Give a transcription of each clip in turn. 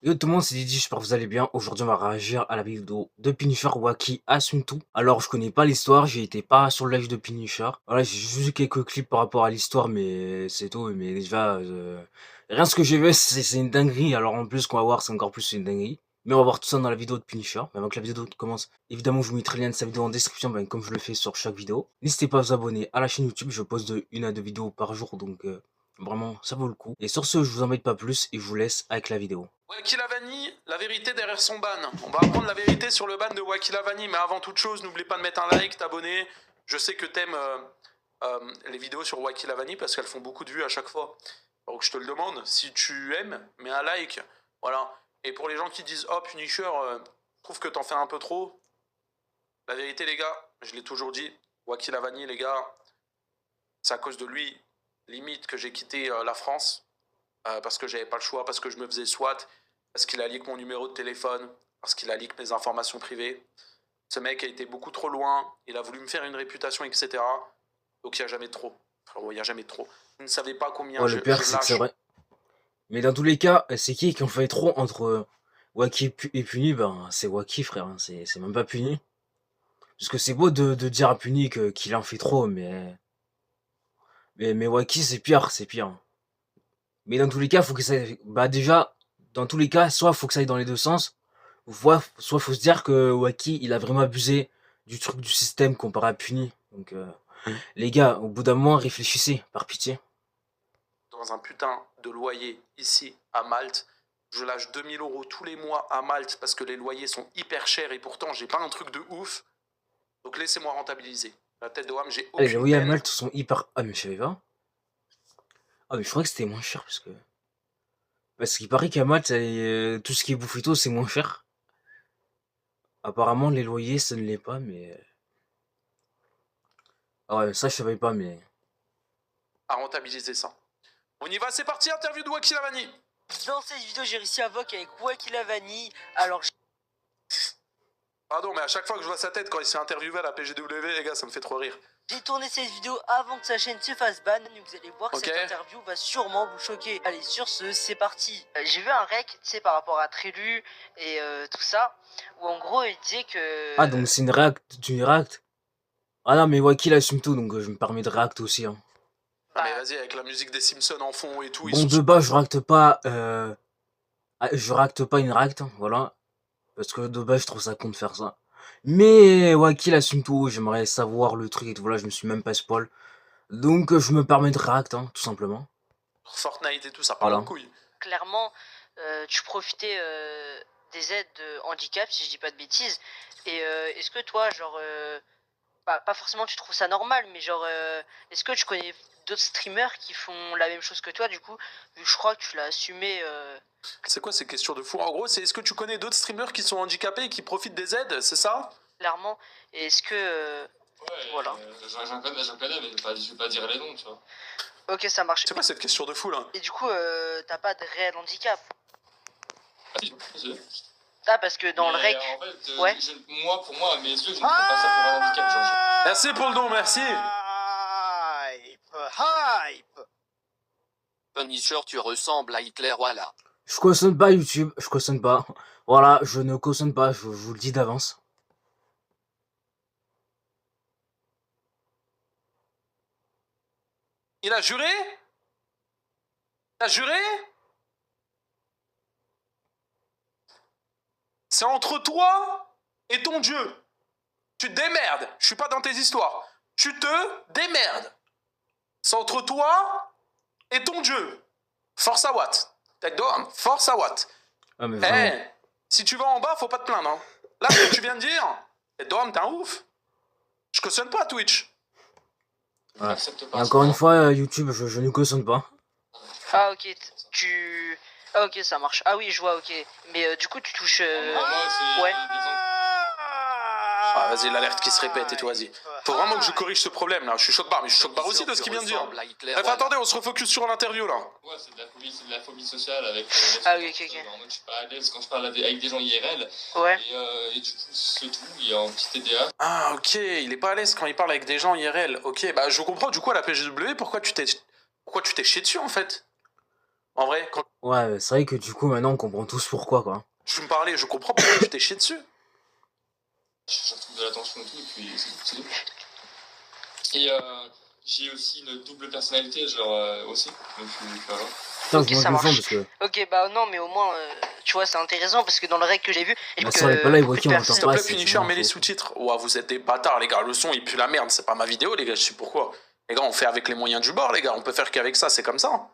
Yo tout le monde, c'est Didi, j'espère que vous allez bien. Aujourd'hui, on va réagir à la vidéo de Punisher Waki assume tout. Alors, je connais pas l'histoire, j'ai été pas sur le live de Punisher. Voilà, j'ai juste vu quelques clips par rapport à l'histoire, mais c'est tout. Mais déjà, rien ce que j'ai vu, c'est une dinguerie. Alors, en plus, qu'on va voir, c'est encore plus une dinguerie. Mais on va voir tout ça dans la vidéo de Punisher. Mais avant que la vidéo commence, évidemment, je vous mettrai le lien de sa vidéo en description, ben, comme je le fais sur chaque vidéo. N'hésitez pas à vous abonner à la chaîne YouTube, je poste de 1 à 2 vidéos par jour, donc vraiment, ça vaut le coup. Et sur ce, je vous embête pas plus et je vous laisse avec la vidéo. Wakilavani, la vérité derrière son ban. On va apprendre la vérité sur le ban de Wakilavani, mais avant toute chose, n'oublie pas de mettre un like, t'abonner. Je sais que t'aimes les vidéos sur Wakilavani parce qu'elles font beaucoup de vues à chaque fois. Donc je te le demande, si tu aimes, mets un like. Voilà. Et pour les gens qui disent oh Punisher, je trouve que t'en fais un peu trop. La vérité les gars, je l'ai toujours dit, Wakilavani les gars, c'est à cause de lui, limite, que j'ai quitté la France. Parce que j'avais pas le choix, parce que je me faisais SWAT, parce qu'il a leak mon numéro de téléphone, parce qu'il a leak mes informations privées. Ce mec a été beaucoup trop loin, il a voulu me faire une réputation, etc. Donc il n'y a jamais trop. Frérot, il n'y a jamais trop. Vous ne savez pas combien Ouais, le pire, je c'est que c'est lâche. vrai. Mais dans tous les cas, c'est qui ont fait trop entre Waki et Puni? Ben, c'est Waki, frère. Hein, c'est même pas Puni. Parce que c'est beau de dire à Puni qu'il en fait trop, mais Waki, c'est pire, c'est pire. Mais dans tous les cas, faut que ça. Bah, déjà, dans tous les cas, soit faut que ça aille dans les deux sens, soit faut se dire que Waki, il a vraiment abusé du truc du système comparé à Puni. Donc, les gars, au bout d'un moment, réfléchissez, par pitié. Dans un putain de loyer ici à Malte. Je lâche 2000 € tous les mois à Malte parce que les loyers sont hyper chers et pourtant j'ai pas un truc de ouf. Donc laissez-moi rentabiliser. La tête de Wam, j'ai Ah, les aucune loyers à peine. Malte sont hyper. Ah, mais je savais pas. Ah, mais je crois que c'était moins cher parce que. Parce qu'il paraît qu'à Malte, tout ce qui est bouffito, c'est moins cher. Apparemment, les loyers, ça ne l'est pas, mais. Ah ouais, ça, je savais pas, mais. À rentabiliser ça. On y va, c'est parti, interview de Wakilavani. Dans cette vidéo, j'ai réussi à voc avec Wakilavani. Alors, Pardon, mais à chaque fois que je vois sa tête quand il s'est interviewé à la PGW, les gars, ça me fait trop rire. j'ai tourné cette vidéo avant que sa chaîne se fasse ban. Vous allez voir que Ok. cette interview va sûrement vous choquer. Allez, sur ce, c'est parti. J'ai vu un rec, tu sais, par rapport à Trélu et tout ça, où en gros, il disait que... Ah, donc c'est une react. Tu react. Ah non, mais Waki, il assume tout, donc je me permets de react aussi. Hein. Ah, mais vas-y, avec la musique des Simpsons en fond et tout, ils Bon, sont... de bas, je reacte pas. Je reacte pas une react, hein, voilà. Parce que de base, je trouve ça con de faire ça. Mais Waki, il assume tout. J'aimerais savoir le truc et tout. Voilà, je me suis même pas spoil. Donc, je me permets de react, hein, tout simplement. Fortnite et tout, ça part en Voilà. couille. Clairement, tu profitais des aides de handicap, si je dis pas de bêtises. Et est-ce que toi, genre... pas forcément tu trouves ça normal, mais genre, est-ce que tu connais d'autres streamers qui font la même chose que toi, du coup, vu que je crois que tu l'as assumé. C'est quoi ces questions de fou? En gros, c'est est-ce que tu connais d'autres streamers qui sont handicapés et qui profitent des aides, c'est ça? Clairement, et est-ce que. Ouais, voilà. j'en connais, mais je vais pas dire les noms, tu vois. Ok, ça marche. C'est quoi cette question de fou là? Et du coup, t'as pas de réel handicap? Ah, si. Ah, parce que dans le rec. En fait, ouais. Moi, pour moi, à mes yeux, je ne prends pas ça pour un handicap, genre. Merci pour le don, merci. Hype. Punisher, tu ressembles à Hitler, voilà. Je cautionne pas YouTube, je cautionne pas. Voilà, je ne cautionne pas, je vous le dis d'avance. Il a juré? Il a juré? C'est entre toi et ton Dieu. Tu te démerdes. Je suis pas dans tes histoires. Tu te démerdes. C'est entre toi et ton Dieu. Force à Watt. Tête d'homme, force à Watt. Ah, mais Eh, vraiment. si tu vas en bas, faut pas te plaindre. Hein. Là, ce que tu viens de dire, tête d'homme, t'es un ouf. Je cautionne pas Twitch. Ouais. J'accepte pas Et encore ça. une fois, YouTube, je ne cautionne pas. Ah, ok, tu. Ah, ok, ça marche. Ah, oui, je vois, ok. Mais du coup, tu touches. Moi, c'est ouais. Ah, vas-y, l'alerte qui se répète et tout, vas-y. Faut vraiment que je corrige ce problème là. Je suis choc-barre, mais je suis choc-barre aussi de ce qu'il vient de dire. Bref, attendez, on se refocus sur l'interview là. Ouais, c'est de la phobie sociale avec. Ah, oui, ok. En mode, je suis pas à l'aise quand je parle avec des gens IRL. Ouais. Et du coup, c'est tout. Il y a un petit TDA. Ah, ok, il est pas à l'aise quand il parle avec des gens IRL. Ok, bah je comprends du coup à la PGW pourquoi tu t'es chié dessus en fait. En vrai, quand Ouais, c'est vrai que du coup, maintenant, on comprend tous pourquoi, quoi. tu me parlais, je comprends pourquoi tu t'es chié dessus. Je retrouve de l'attention et tout, et puis c'est tout. Et j'ai aussi une double personnalité, genre aussi. Donc voilà. Putain, Ok, je ça monte le son marche. parce que Ok, bah non, mais au moins, tu vois, c'est intéressant parce que dans le règle que j'ai vu, il bah, faut sur les pas live, beaucoup ok, de on personnes. S'il l'entend te pas, plaît, c'est Punisher, mets les info. sous-titres. Ouah, vous êtes des bâtards, les gars. Le son, il pue la merde. C'est pas ma vidéo, les gars. Je sais pourquoi. Les gars, on fait avec les moyens du bord, les gars. On peut faire qu'avec ça. C'est comme ça.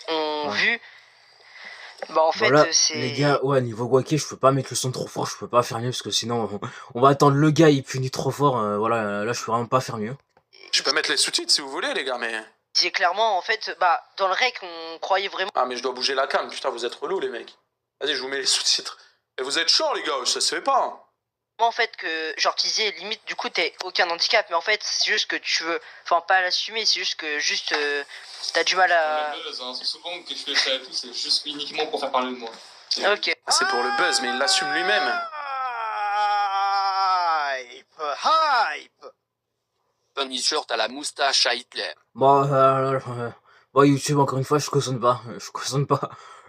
Ont Ouais. vu. Bah en fait, Voilà, les c'est. gars, ouais, niveau Wacky, je peux pas mettre le son trop fort, je peux pas faire mieux parce que sinon, on va attendre le gars, il punit trop fort, voilà, là, je peux vraiment pas faire mieux. Je peux mettre les sous-titres si vous voulez, les gars, mais. Il disait clairement, en fait, bah dans le règle, on croyait vraiment. Ah, mais je dois bouger la cam. Putain, vous êtes relous, les mecs. Vas-y, je vous mets les sous-titres. Et vous êtes chiants, les gars. Ça se fait pas. Hein. En fait, que genre tu disais limite, du coup, t'as aucun handicap, mais en fait, c'est juste que tu veux. Enfin, pas l'assumer, c'est juste que t'as du mal à. Le buzz, hein, c'est souvent que je fais ça et tout, c'est juste uniquement pour faire parler de moi. Ok. C'est pour le buzz, mais il l'assume lui-même. Hype. Punisher, t'as la moustache à Hitler. Bon, YouTube, encore une fois, je cautionne pas,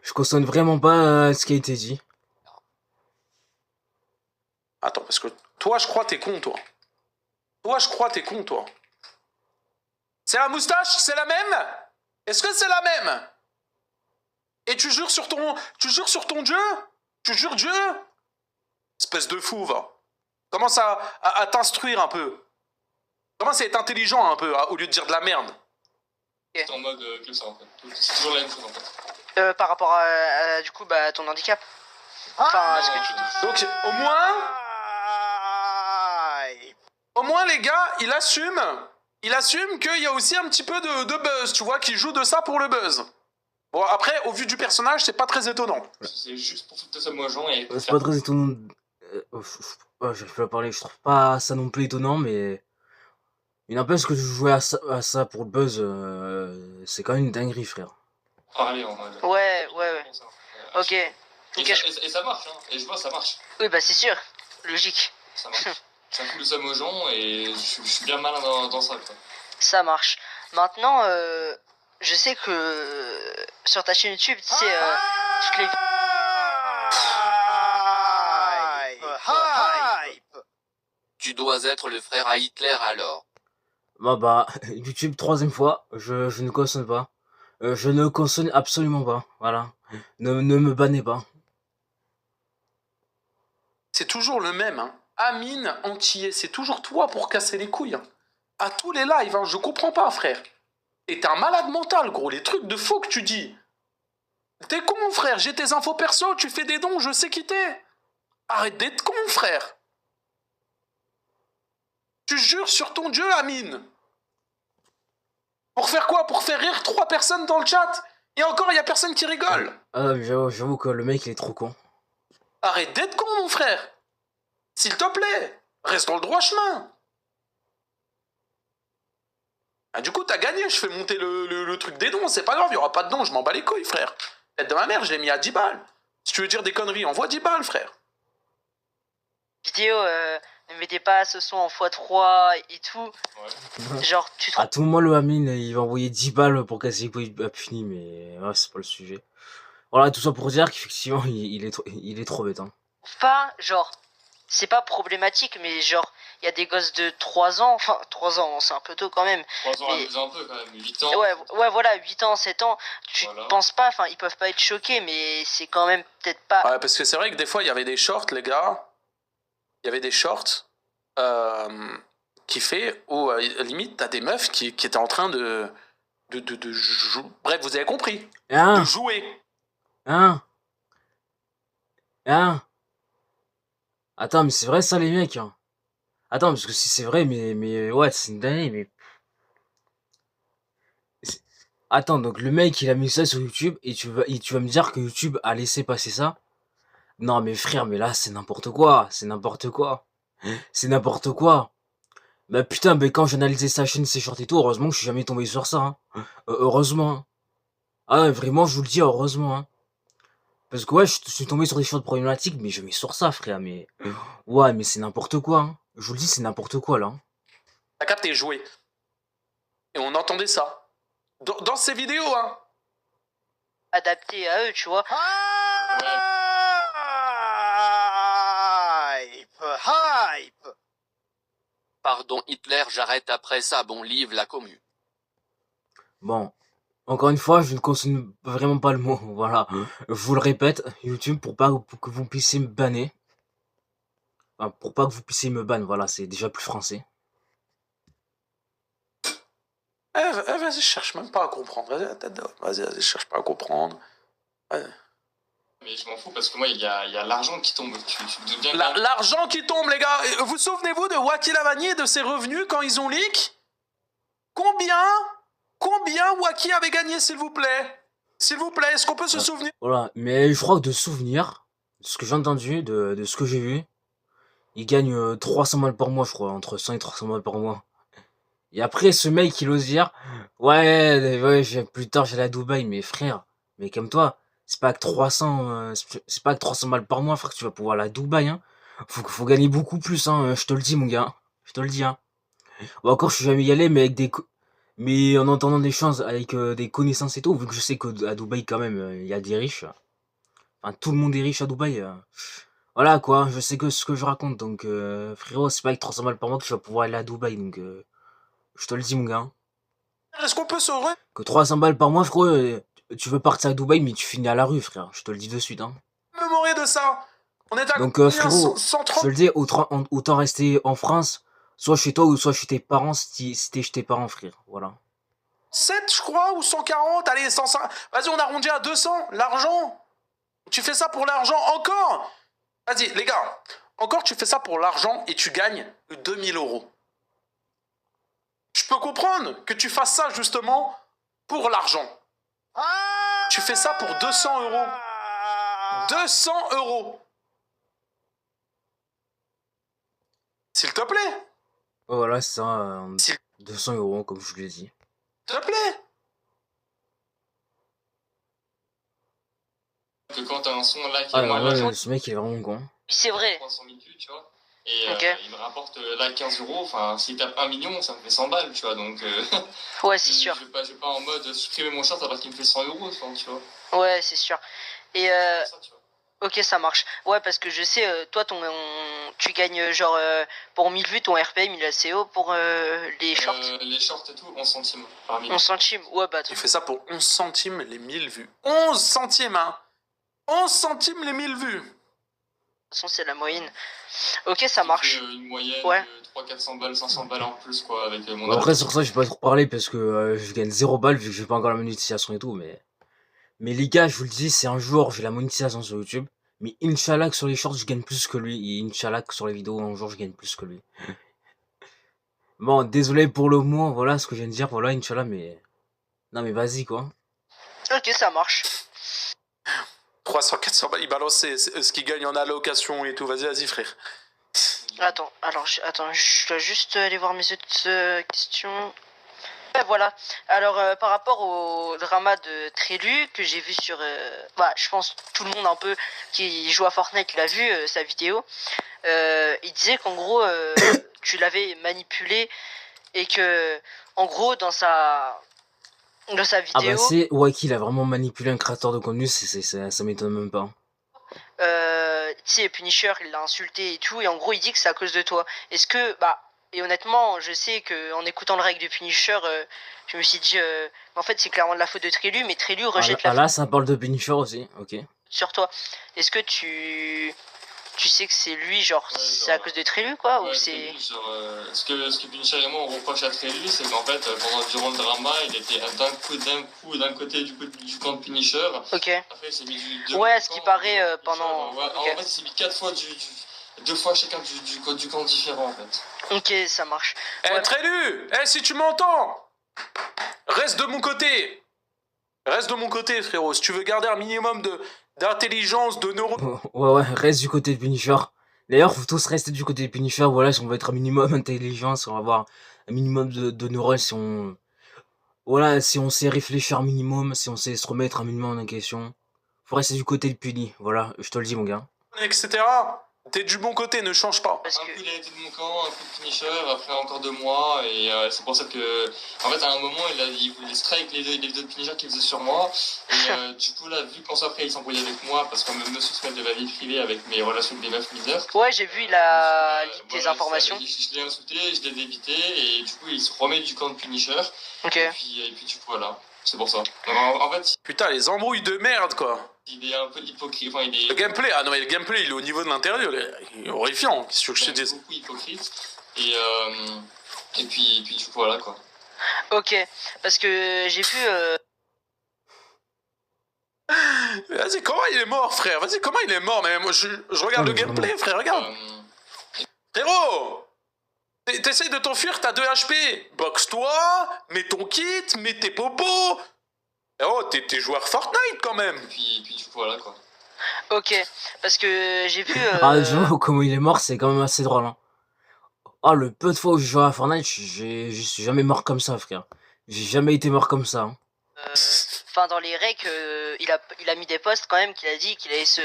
je cautionne vraiment pas ce qui a été dit. Attends, parce que toi, je crois t'es con, toi. Toi, je crois t'es con, toi. C'est la moustache, c'est la même? Est-ce que c'est la même? Et tu jures sur ton Dieu? Tu jures Dieu? Espèce de fou, va. Commence à t'instruire un peu. Commence à être intelligent un peu, au lieu de dire de la merde. C'est en mode que ça en fait. C'est toujours la même chose en fait. Par rapport à, du coup, bah ton handicap. Enfin, à ce que tu dis. Donc, au moins, les gars, il assume qu'il y a aussi un petit peu de buzz, tu vois, qu'il joue de ça pour le buzz. Bon, après, au vu du personnage, c'est pas très étonnant. C'est juste pour foutre ça aux gens et. C'est pas très étonnant. J'arrive pas à parler, je trouve pas ça non plus étonnant, mais. Il n'empêche que de jouer à ça pour le buzz, c'est quand même une dinguerie, frère. Parler en mode. Ouais. Ok. Et, Ok, et ça marche, hein. Et je vois, ça marche. Oui, bah c'est sûr. Logique. Ça marche. Ça fout le somme aux gens et je suis bien malin dans ça, quoi. Ça marche. Maintenant, je sais que sur ta chaîne YouTube, tu sais, toutes les. Hype. Tu dois être le frère à Hitler alors. Bah, YouTube, troisième fois, je ne cautionne pas. Je ne cautionne absolument pas, voilà. Ne me bannez pas. C'est toujours le même, hein. Amine Antillais, c'est toujours toi pour casser les couilles. Hein. À tous les lives, hein, je comprends pas, frère. Et t'es un malade mental, gros, les trucs de faux que tu dis. T'es con, frère, j'ai tes infos perso, tu fais des dons, je sais qui t'es. Arrête d'être con, frère. Tu jures sur ton Dieu, Amine. Pour faire quoi? Pour faire rire 3 personnes dans le chat. Et encore, il y a personne qui rigole. Ah, j'avoue que le mec, il est trop con. Arrête d'être con, mon frère. S'il te plaît, reste dans le droit chemin. Ah, du coup, t'as gagné, je fais monter le truc des dons, c'est pas grave, il y aura pas de dons, je m'en bats les couilles, frère. Tête de ma mère, je l'ai mis à 10 balles. Si tu veux dire des conneries, envoie 10 balles, frère. Vidéo, ne mettez pas ce son en x3 et tout. Ouais. Genre, tu te À tout moment, le Amine, il va envoyer 10 balles pour casser les couilles à Puni, mais ouais, c'est pas le sujet. Voilà, tout ça pour dire qu'effectivement, il est trop bête, hein. pas, genre, c'est pas problématique, mais genre, il y a des gosses de 3 ans, enfin, 3 ans, c'est un peu tôt quand même. 3 ans, Mais- abusé un peu quand même. 8 ans. Ouais, voilà, 8 ans, 7 ans, tu Voilà. penses pas, enfin, ils peuvent pas être choqués, mais c'est quand même peut-être pas. Ouais, parce que c'est vrai que des fois, il y avait des shorts, les gars. Il y avait des shorts qui fait où, limite, t'as des meufs qui étaient en train de jouer. Bref, vous avez compris. Hein? De jouer. Hein? Attends, mais c'est vrai ça, les mecs, hein. Attends, parce que si c'est vrai, mais ouais, c'est une dinguerie, mais. Attends, donc le mec, il a mis ça sur YouTube, et tu vas me dire que YouTube a laissé passer ça? Non, mais frère, mais là, c'est n'importe quoi, c'est n'importe quoi. C'est n'importe quoi. Bah putain, mais quand j'analysais sa chaîne, ses shorts et tout, heureusement que je suis jamais tombé sur ça, hein. Heureusement, hein. Ah ouais, vraiment, je vous le dis, heureusement, hein. Parce que ouais, je suis tombé sur des shorts problématiques, mais je mets sur ça, frère, mais. Ouais, mais c'est n'importe quoi, hein. Je vous le dis, c'est n'importe quoi, là, hein. T'as capté jouer. Et on entendait ça. Dans ses vidéos, hein. Adapté à eux, tu vois. Hype! Hype! Pardon Hitler, j'arrête après ça, bon livre la commu. Bon, encore une fois, je ne consomme vraiment pas le mot, voilà. Je vous le répète, YouTube, pour que vous puissiez me banner. Enfin, pour pas que vous puissiez me ban, voilà, c'est déjà plus français. Vas-y, cherche même pas à comprendre. Vas-y, cherche pas à comprendre. Mais je m'en fous parce que moi, il y a l'argent qui tombe. Tu te doutes bien que- L'argent qui tombe, les gars. Vous souvenez-vous de Wacky Lavani et de ses revenus quand ils ont leak? Combien Wacky avait gagné, s'il vous plaît? S'il vous plaît, est-ce qu'on peut se souvenir? Voilà, mais je crois que de souvenir, de ce que j'ai entendu, de ce que j'ai vu, il gagne 300 balles par mois, je crois, entre 100 et 300 balles par mois. Et après, ce mec, il ose dire, ouais, plus tard, j'allais à Dubaï, mais frère, mais comme toi, c'est pas que 300, c'est pas que 300 balles par mois, frère, que tu vas pouvoir aller à Dubaï, hein. Faut gagner beaucoup plus, hein, je te le dis, mon gars. Je te le dis, hein. Bon, encore, je suis jamais y allé, mais mais en entendant des choses, avec des connaissances et tout, vu que je sais qu'à Dubaï, quand même, il y a des riches. Enfin, tout le monde est riche à Dubaï. Voilà, quoi, je sais que ce que je raconte, donc, frérot, c'est pas avec 300 balles par mois que tu vas pouvoir aller à Dubaï, donc, je te le dis, mon gars. Est-ce qu'on peut se Que 300 balles par mois, frérot, tu veux partir à Dubaï, mais tu finis à la rue, frère. Je te le dis de suite, hein. remémorer de ça? On est à Donc, combien? frérot, je 130. te le dis, autant rester en France, soit chez toi ou soit chez tes parents, si t'es chez tes parents, frère. Voilà. 7, je crois, ou 140, allez, 105. Vas-y, on arrondit à 200, l'argent. Tu fais ça pour l'argent encore. Vas-y, les gars, encore tu fais ça pour l'argent et tu gagnes 2000 euros. Je peux comprendre que tu fasses ça justement pour l'argent. Tu fais ça pour 200 euros. 200 euros. S'il te plaît. Oh, voilà, c'est ça, S'il 200 euros, comme je l'ai dit. te plaît. Que quand t'as un son là qui Ah, est moins ouais, là, ce mec, il est vraiment con. Oui, c'est vrai. 300 000 vues, tu vois. Et Ok. il me rapporte là 15 euros. Enfin, s'il tape 1 million, ça me fait 100 balles, tu vois. Donc, Ouais, c'est sûr. je vais pas en mode supprimer mon short alors qu'il me fait 100 euros, tu vois. Ouais, c'est sûr. Et C'est ça, tu vois. ok, ça marche. Ouais, parce que je sais, toi, tu gagnes genre pour 1000 vues, ton RPM il est assez haut pour les shorts. Les shorts et tout, 11 centimes par minute. 11 centimes. Ouais, bah, Tu fais ça pour 11 centimes les 1000 vues. 11 centimes, hein. 11 centimes les 1000 vues. de toute façon, c'est la moyenne. Ok, ça marche. Une moyenne Ouais. de 300-400 balles, 500 balles en plus, quoi, avec mon Bon, après, sur ça, je vais pas trop parler parce que je gagne 0 balles vu que j'ai pas encore la monétisation et tout, mais les gars, je vous le dis, c'est un jour, j'ai la monétisation sur YouTube. Mais Inch'Allah que sur les shorts, je gagne plus que lui. Et Inch'Allah que sur les vidéos, un jour, je gagne plus que lui. Bon, désolé pour le mot, voilà ce que je viens de dire, voilà, Inch'Allah, mais... Non, mais vas-y, quoi. Ok, ça marche. 300, 400 balles, il balance ce qu'il gagne en allocation et tout. Vas-y, frère. Attends, alors, attends, je dois juste aller voir mes autres questions. Ouais, voilà. Alors, par rapport au drama de Trélu que j'ai vu sur... bah, je pense tout le monde un peu qui joue à Fortnite l'a vu, sa vidéo. Il disait qu'en gros, tu l'avais manipulé et que, en gros, dans sa Ah bah vidéo, c'est Wacky, il a vraiment manipulé un créateur de contenu, ça m'étonne même pas. tu sais, Punisher, il l'a insulté et tout, et en gros, il dit que c'est à cause de toi. Est-ce que, bah, et honnêtement, je sais que en écoutant le règle de Punisher, je me suis dit, en fait, c'est clairement de la faute de Trélu, mais Trélu rejette la Ah là, ça parle de Punisher aussi, ok. faute sur toi. Est-ce que tu sais que c'est lui, genre, Ouais, c'est à cause de Trélu, quoi, Ouais, ou c'est... genre, ce que Punisher et moi on reproche à Trélu, c'est qu'en fait, durant le drama, il était d'un côté du camp de Punisher. Ok. Après, il s'est mis du Ouais, ce qui paraît pendant... Ouais, Ok. en fait, il s'est mis 4 fois deux fois chacun du camp différent, en fait. Ok, ça marche. Eh, Ouais. Trélu, si tu m'entends, reste de mon côté. Reste de mon côté, frérot. Si tu veux garder un minimum d'intelligence, de neurones. Ouais, reste du côté de Punisher. D'ailleurs, faut tous rester du côté de Punisher, voilà, si on veut être un minimum intelligent, si on va avoir un minimum de neurones, si on... Voilà, si on sait réfléchir un minimum, si on sait se remettre un minimum en question. Faut rester du côté de Puni, voilà, je te le dis, mon gars. etc. T'es du bon côté, ne change pas. Parce Un que coup il a été de mon camp, un coup de finisher, après encore de moi, et c'est pour ça que, en fait, à un moment, il voulait strike les deux finishers qu'il faisait sur moi, et du coup, là, vu qu'en soit après il s'embrouillait avec moi, parce qu'on me soumet de ma vie privée avec mes relations avec des meufs mineures. ouais, j'ai vu, il a leak tes informations. Je l'ai insulté, je l'ai débité, et du coup, il se remet du camp de finisher, Ok. et puis du coup, voilà, c'est pour ça. Donc, en fait, Putain, les embrouilles de merde, quoi. il est un peu hypocrite, enfin, il est... Le gameplay, ah non, mais le gameplay, il est au niveau de l'intérieur, il est horrifiant, qu'est-ce que je te dise. beaucoup hypocrite, et puis du coup, voilà, quoi. Ok, parce que j'ai vu... Vas-y, comment il est mort, frère? Vas-y, comment il est mort? Mais moi, je regarde Ouais, le gameplay, frère, regarde. Frérot! T'essayes de t'enfuir, t'as 2 HP. Boxe-toi, mets ton kit, mets tes popos. Oh, t'es joueur Fortnite, quand même. Et puis du coup, voilà, quoi. Ok, parce que j'ai vu... Ah, j'avoue, comment il est mort, c'est quand même assez drôle. Hein. Ah, le peu de fois où je joue à Fortnite, je suis jamais mort comme ça, frère. J'ai jamais été mort comme ça. Hein. Enfin, dans les recs, il a mis des posts quand même qu'il a dit qu'il allait se...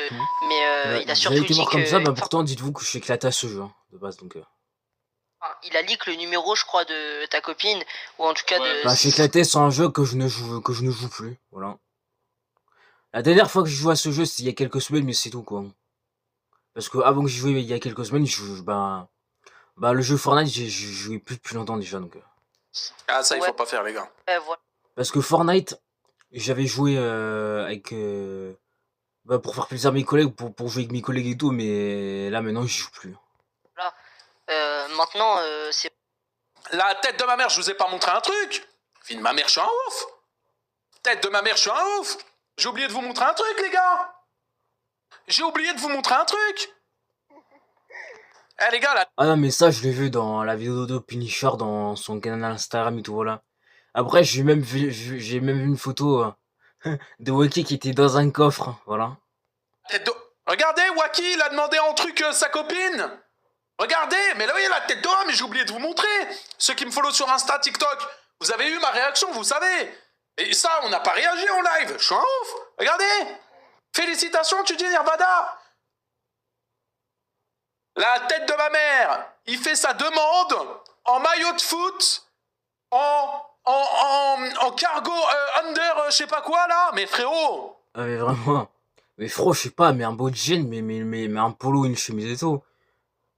Mais il a J'ai surtout été dit mort que... comme ça, bah pourtant, dites-vous que je suis éclaté à ce jeu, hein, de base, donc... Enfin, il a leak le numéro, je crois, de ta copine, ou en tout cas Ouais. de... Bah, je suis éclaté sur un jeu que je ne joue plus, voilà. La dernière fois que je joue à ce jeu, c'était il y a quelques semaines, mais c'est tout, quoi. Parce que avant que j'y jouais il y a quelques semaines, le jeu Fortnite, j'ai joué plus depuis longtemps déjà, donc... Ah, ça, il Ouais. faut pas faire, les gars. voilà. Parce que Fortnite, j'avais joué avec... pour faire plaisir à mes collègues, pour jouer avec mes collègues et tout, mais là, maintenant, je joue plus. Maintenant, c'est... La tête de ma mère, je vous ai pas montré un truc. Fille de ma mère, je suis un ouf. Tête de ma mère, je suis un ouf. J'ai oublié de vous montrer un truc, les gars. J'ai oublié de vous montrer un truc. Eh, les gars, là. Ah non, mais ça, je l'ai vu dans la vidéo de Punisher, dans son canal Instagram et tout, voilà. Après, j'ai même vu une photo de Waki qui était dans un coffre, voilà. Tête de... Regardez, Waki, il a demandé en truc sa copine. Regardez, mais là, oui, la tête d'homme, mais j'ai oublié de vous montrer. Ceux qui me follow sur Insta, TikTok, vous avez eu ma réaction, vous savez. Et ça, on n'a pas réagi en live. Je suis un ouf. Regardez. Félicitations, tu dis Nirvana. La tête de ma mère, il fait sa demande en maillot de foot, en cargo under, je sais pas quoi, là. Mais frérot. Ah, mais vraiment. Mais frérot, je sais pas, mais un beau jean, mais un polo, une chemise et tout.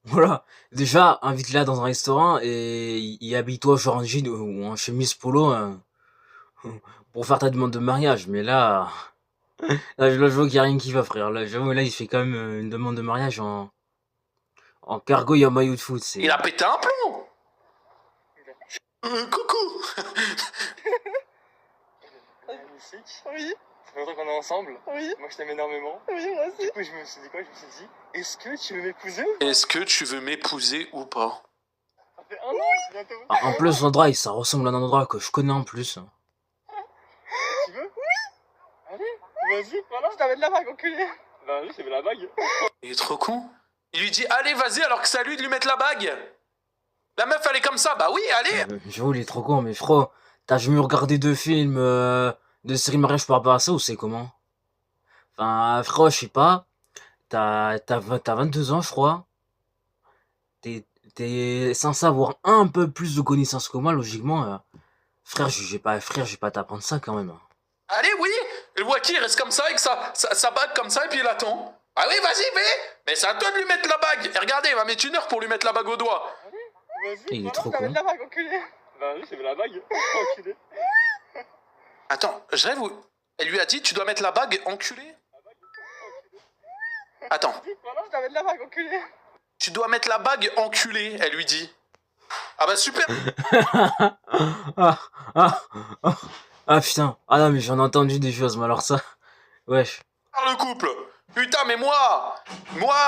Voilà. Déjà, invite-la dans un restaurant et habille-toi genre en jean ou en chemise polo pour faire ta demande de mariage. Mais là, là je vois qu'il n'y a rien qui va, frère. Là, j'avoue, là, il fait quand même une demande de mariage en cargo et en maillot de foot. Il a pété un plomb. Coucou. Oui. Ça fait longtemps qu'on est ensemble. Oui. Moi, je t'aime énormément. Oui, moi aussi. Du coup, je me suis dit quoi? Je me suis dit, est-ce que tu veux m'épouser ou pas? Est-ce que tu veux m'épouser ou pas? Ça fait un an, bientôt. Ah, en plus, l'endroit, ça ressemble à un endroit que je connais en plus. Tu veux? Oui. Allez, vas-y. Voilà, je t'amène la bague, enculé. Bah oui, je t'amène la bague. Il est trop con. Il lui dit allez vas-y alors que c'est à lui de lui mettre la bague. La meuf elle est comme ça, bah oui allez. J'avoue, il est trop con, mais frérot, t'as jamais regardé de films, de séries mariage par rapport à ça ou c'est comment? Enfin, frérot, je sais pas. T'as 22 ans, je crois. T'es censé avoir un peu plus de connaissances que moi, logiquement. Frère, je vais pas t'apprendre ça quand même. Allez oui. Et le Waki il reste comme ça avec sa bague comme ça et puis il attend. Ah oui vas-y mais c'est à toi de lui mettre la bague. Et regardez il va mettre 1 heure pour lui mettre la bague au doigt. Vas-y. Il est Voilà, trop je t'amène con. la bague, enculé. Bah oui, je t'amène la bague. Enculé. Attends je rêve où... Elle lui a dit tu dois mettre la bague enculé. Attends. Voilà, je t'amène la bague, enculé. Tu dois mettre la bague enculé elle lui dit. Ah bah super. Ah putain. Ah non, mais j'en ai entendu des choses, mais alors ça. Wesh. Le couple. Putain, mais moi,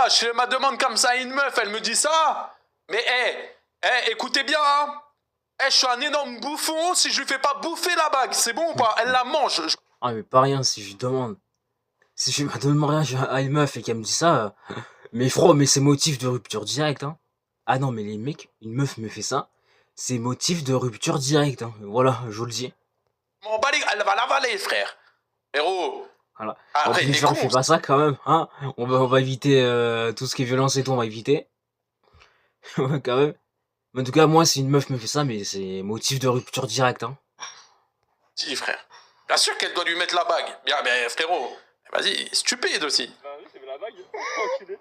je fais ma demande comme ça à une meuf, elle me dit ça. Mais écoutez bien, hein. Je suis un énorme bouffon si je lui fais pas bouffer la bague, c'est bon ou pas? Elle la mange. Ah, mais pas rien si je demande. Si je me demande mariage à une meuf et qu'elle me dit ça. Mais frérot, mais c'est motif de rupture directe, hein. Ah non, mais les mecs, une meuf me fait ça. C'est motif de rupture directe, hein. Voilà, je vous le dis. Mon balai, elle va l'avaler, frère. Héros, Voilà. En Après, il est Punisher, con. il fait pas ça quand même, hein. On va éviter tout ce qui est violence et tout, on va éviter. Ouais, quand même. Mais en tout cas, moi, si une meuf me fait ça, mais c'est motif de rupture direct, hein. Si, frère. Bien sûr qu'elle doit lui mettre la bague. Bien, mais frérot, vas-y, stupide aussi. Bah oui, c'est la bague. Enculé.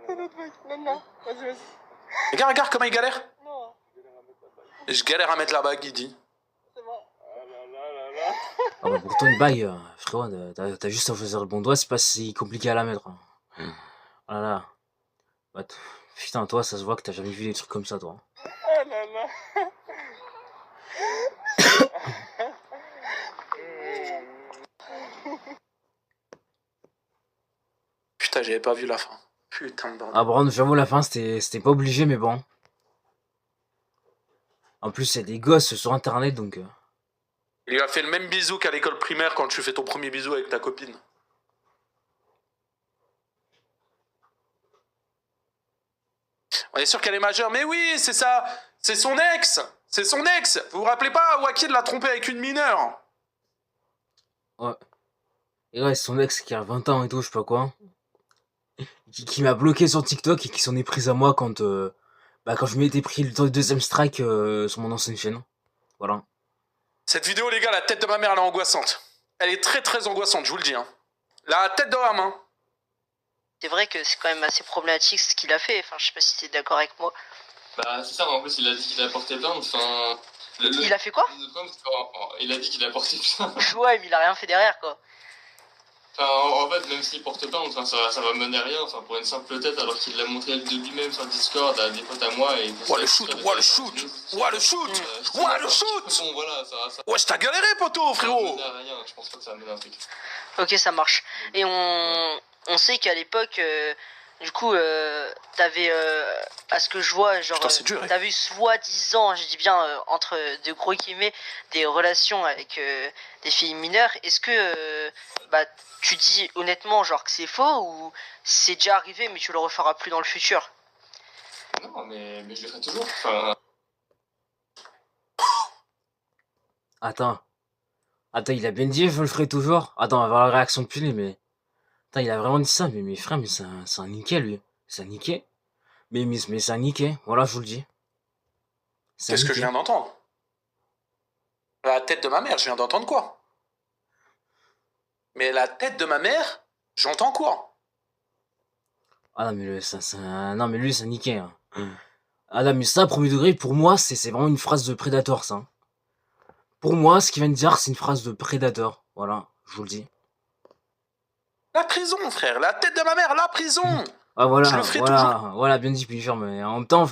C'est notre bague. Non, non. Vas-y. Regarde comment il galère. Non. Je galère à mettre la bague, il dit. C'est bon. Ah là. Ah bah pour toi, une bague, frérot, t'as juste à choisir le bon doigt, c'est pas si compliqué à la mettre, hein. Voilà. Bah, putain, toi, ça se voit que t'as jamais vu des trucs comme ça, toi. Ah là. Putain, j'avais pas vu la fin. Putain de bordel. Ah, bon, j'avoue, la fin, c'était pas obligé, mais bon. En plus, c'est des gosses sur internet, donc. Il lui a fait le même bisou qu'à l'école primaire quand tu fais ton premier bisou avec ta copine. On est sûr qu'elle est majeure. Mais oui, c'est ça. C'est son ex. C'est son ex. Vous vous rappelez pas, Wakil l'a trompé avec une mineure. Ouais. Et ouais, c'est son ex qui a 20 ans et tout, je sais pas quoi. Qui m'a bloqué sur TikTok et qui s'en est prise à moi quand je m'étais pris le deuxième strike sur mon ancienne chaîne. Voilà. Cette vidéo, les gars, la tête de ma mère, elle est angoissante. Elle est très très angoissante, je vous le dis. Hein. La tête de la main. C'est vrai que c'est quand même assez problématique ce qu'il a fait. Enfin, je sais pas si t'es d'accord avec moi. Bah, c'est ça, mais en plus, il a dit qu'il a porté plainte. Enfin. Il a fait quoi? Le problème, c'est qu'il a dit qu'il a porté plainte. Ouais, mais il a rien fait derrière, quoi. Enfin, en fait, même s'il porte plainte, enfin, ça va mener à rien. Enfin, pour une simple tête, alors qu'il l'a montré de lui-même sur Discord à des potes à moi. Et Ouah, le shoot, ouah, le shoot, ouah, le shoot, ouah, le shoot. Bon, voilà, ça Wesh, t'as galéré, poteau, va frérot. mener à rien. Je pense pas que ça va mener à un truc. Ok, ça marche. Et on sait qu'à l'époque, du coup, t'avais, à ce que je vois, genre, Putain, c'est dur, hein. t'avais eu soi-disant, je dis bien, entre de gros guillemets, des relations avec des filles mineures. Est-ce que, tu dis honnêtement, genre, que c'est faux ou c'est déjà arrivé, mais tu le referas plus dans le futur? Non, mais je le ferai toujours. Enfin. Attends, il a bien dit, je le ferai toujours. Attends, on va voir la réaction de Puné, mais. Attends, il a vraiment dit ça, mais mes frères, mais c'est un niqué, lui. C'est un niqué. Mais c'est un niqué, voilà, je vous le dis. C'est un Qu'est-ce que je niqué. viens d'entendre? La tête de ma mère, je viens d'entendre quoi? Mais la tête de ma mère, j'entends quoi? Ah non, mais non, mais lui, c'est un niqué, hein. Ah non, mais ça, premier degré, pour moi, c'est vraiment une phrase de prédateur, ça. Pour moi, ce qu'il vient de dire, c'est une phrase de prédateur. Voilà, je vous le dis. La prison, frère, la tête de ma mère, la prison. Ah voilà, Je le ferai voilà, bien dit, Punisher, mais en même temps,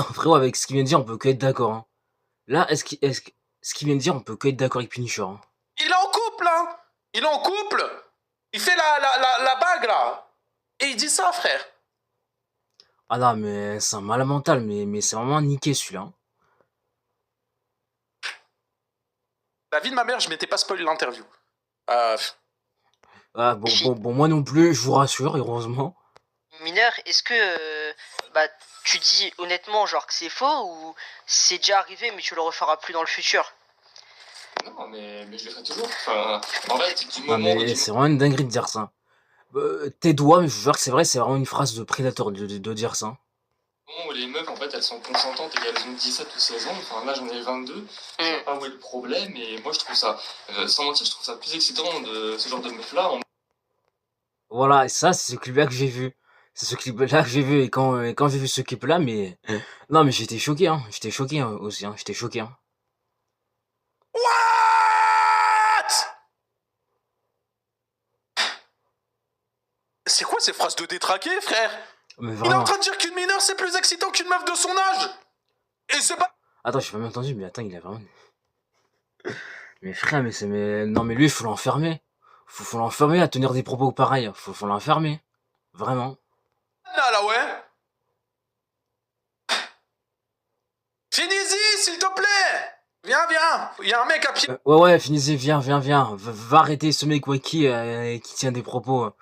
frérot, avec ce qu'il vient de dire, on peut que être d'accord, hein. Là, ce qu'il vient de dire, on peut que être d'accord avec Punisher, hein. Il est en couple, hein. Il est en couple. Il fait la bague, là. Et il dit ça, frère. Ah non, mais c'est un malade mental, mais c'est vraiment niqué, celui-là, hein. La vie de ma mère, je m'étais pas spoilé l'interview. Ah, bon, moi non plus, je vous rassure, heureusement. Mineur, est-ce que, tu dis honnêtement, genre, que c'est faux ou c'est déjà arrivé, mais tu le referas plus dans le futur? Non, mais je le ferai toujours. Enfin, en fait, du Ah, moment mais c'est vraiment une dinguerie de dire ça. Tes doigts, mais je vous jure que c'est vrai, c'est vraiment une phrase de prédateur de dire ça. où les meufs, en fait, elles sont consentantes et qu'elles ont 17 ou 16 ans, enfin là j'en ai 22, je sais pas où est le problème, et moi je trouve ça, sans mentir, je trouve ça plus excitant de ce genre de meufs-là. Voilà, et ça, c'est ce clip-là que j'ai vu. C'est ce clip-là que j'ai vu, et quand j'ai vu ce clip-là, mais. Non, mais j'étais choqué, hein. J'étais choqué aussi, hein. J'étais choqué, hein. What? C'est quoi ces phrases de détraqué, frère? Mais Il est en vraiment. train de dire qu'une mineure, c'est plus excitant qu'une meuf de son âge. Et c'est pas... Attends, j'ai pas même entendu, mais attends, il a vraiment. Mais frère, non, mais lui, il faut l'enfermer. Faut l'enfermer à tenir des propos pareils. Faut l'enfermer. Vraiment. Là, ouais. Finis-y, s'il te plaît. Viens. Il y a un mec à pied. Ouais, finissez, viens. Va arrêter ce mec qui tient des propos.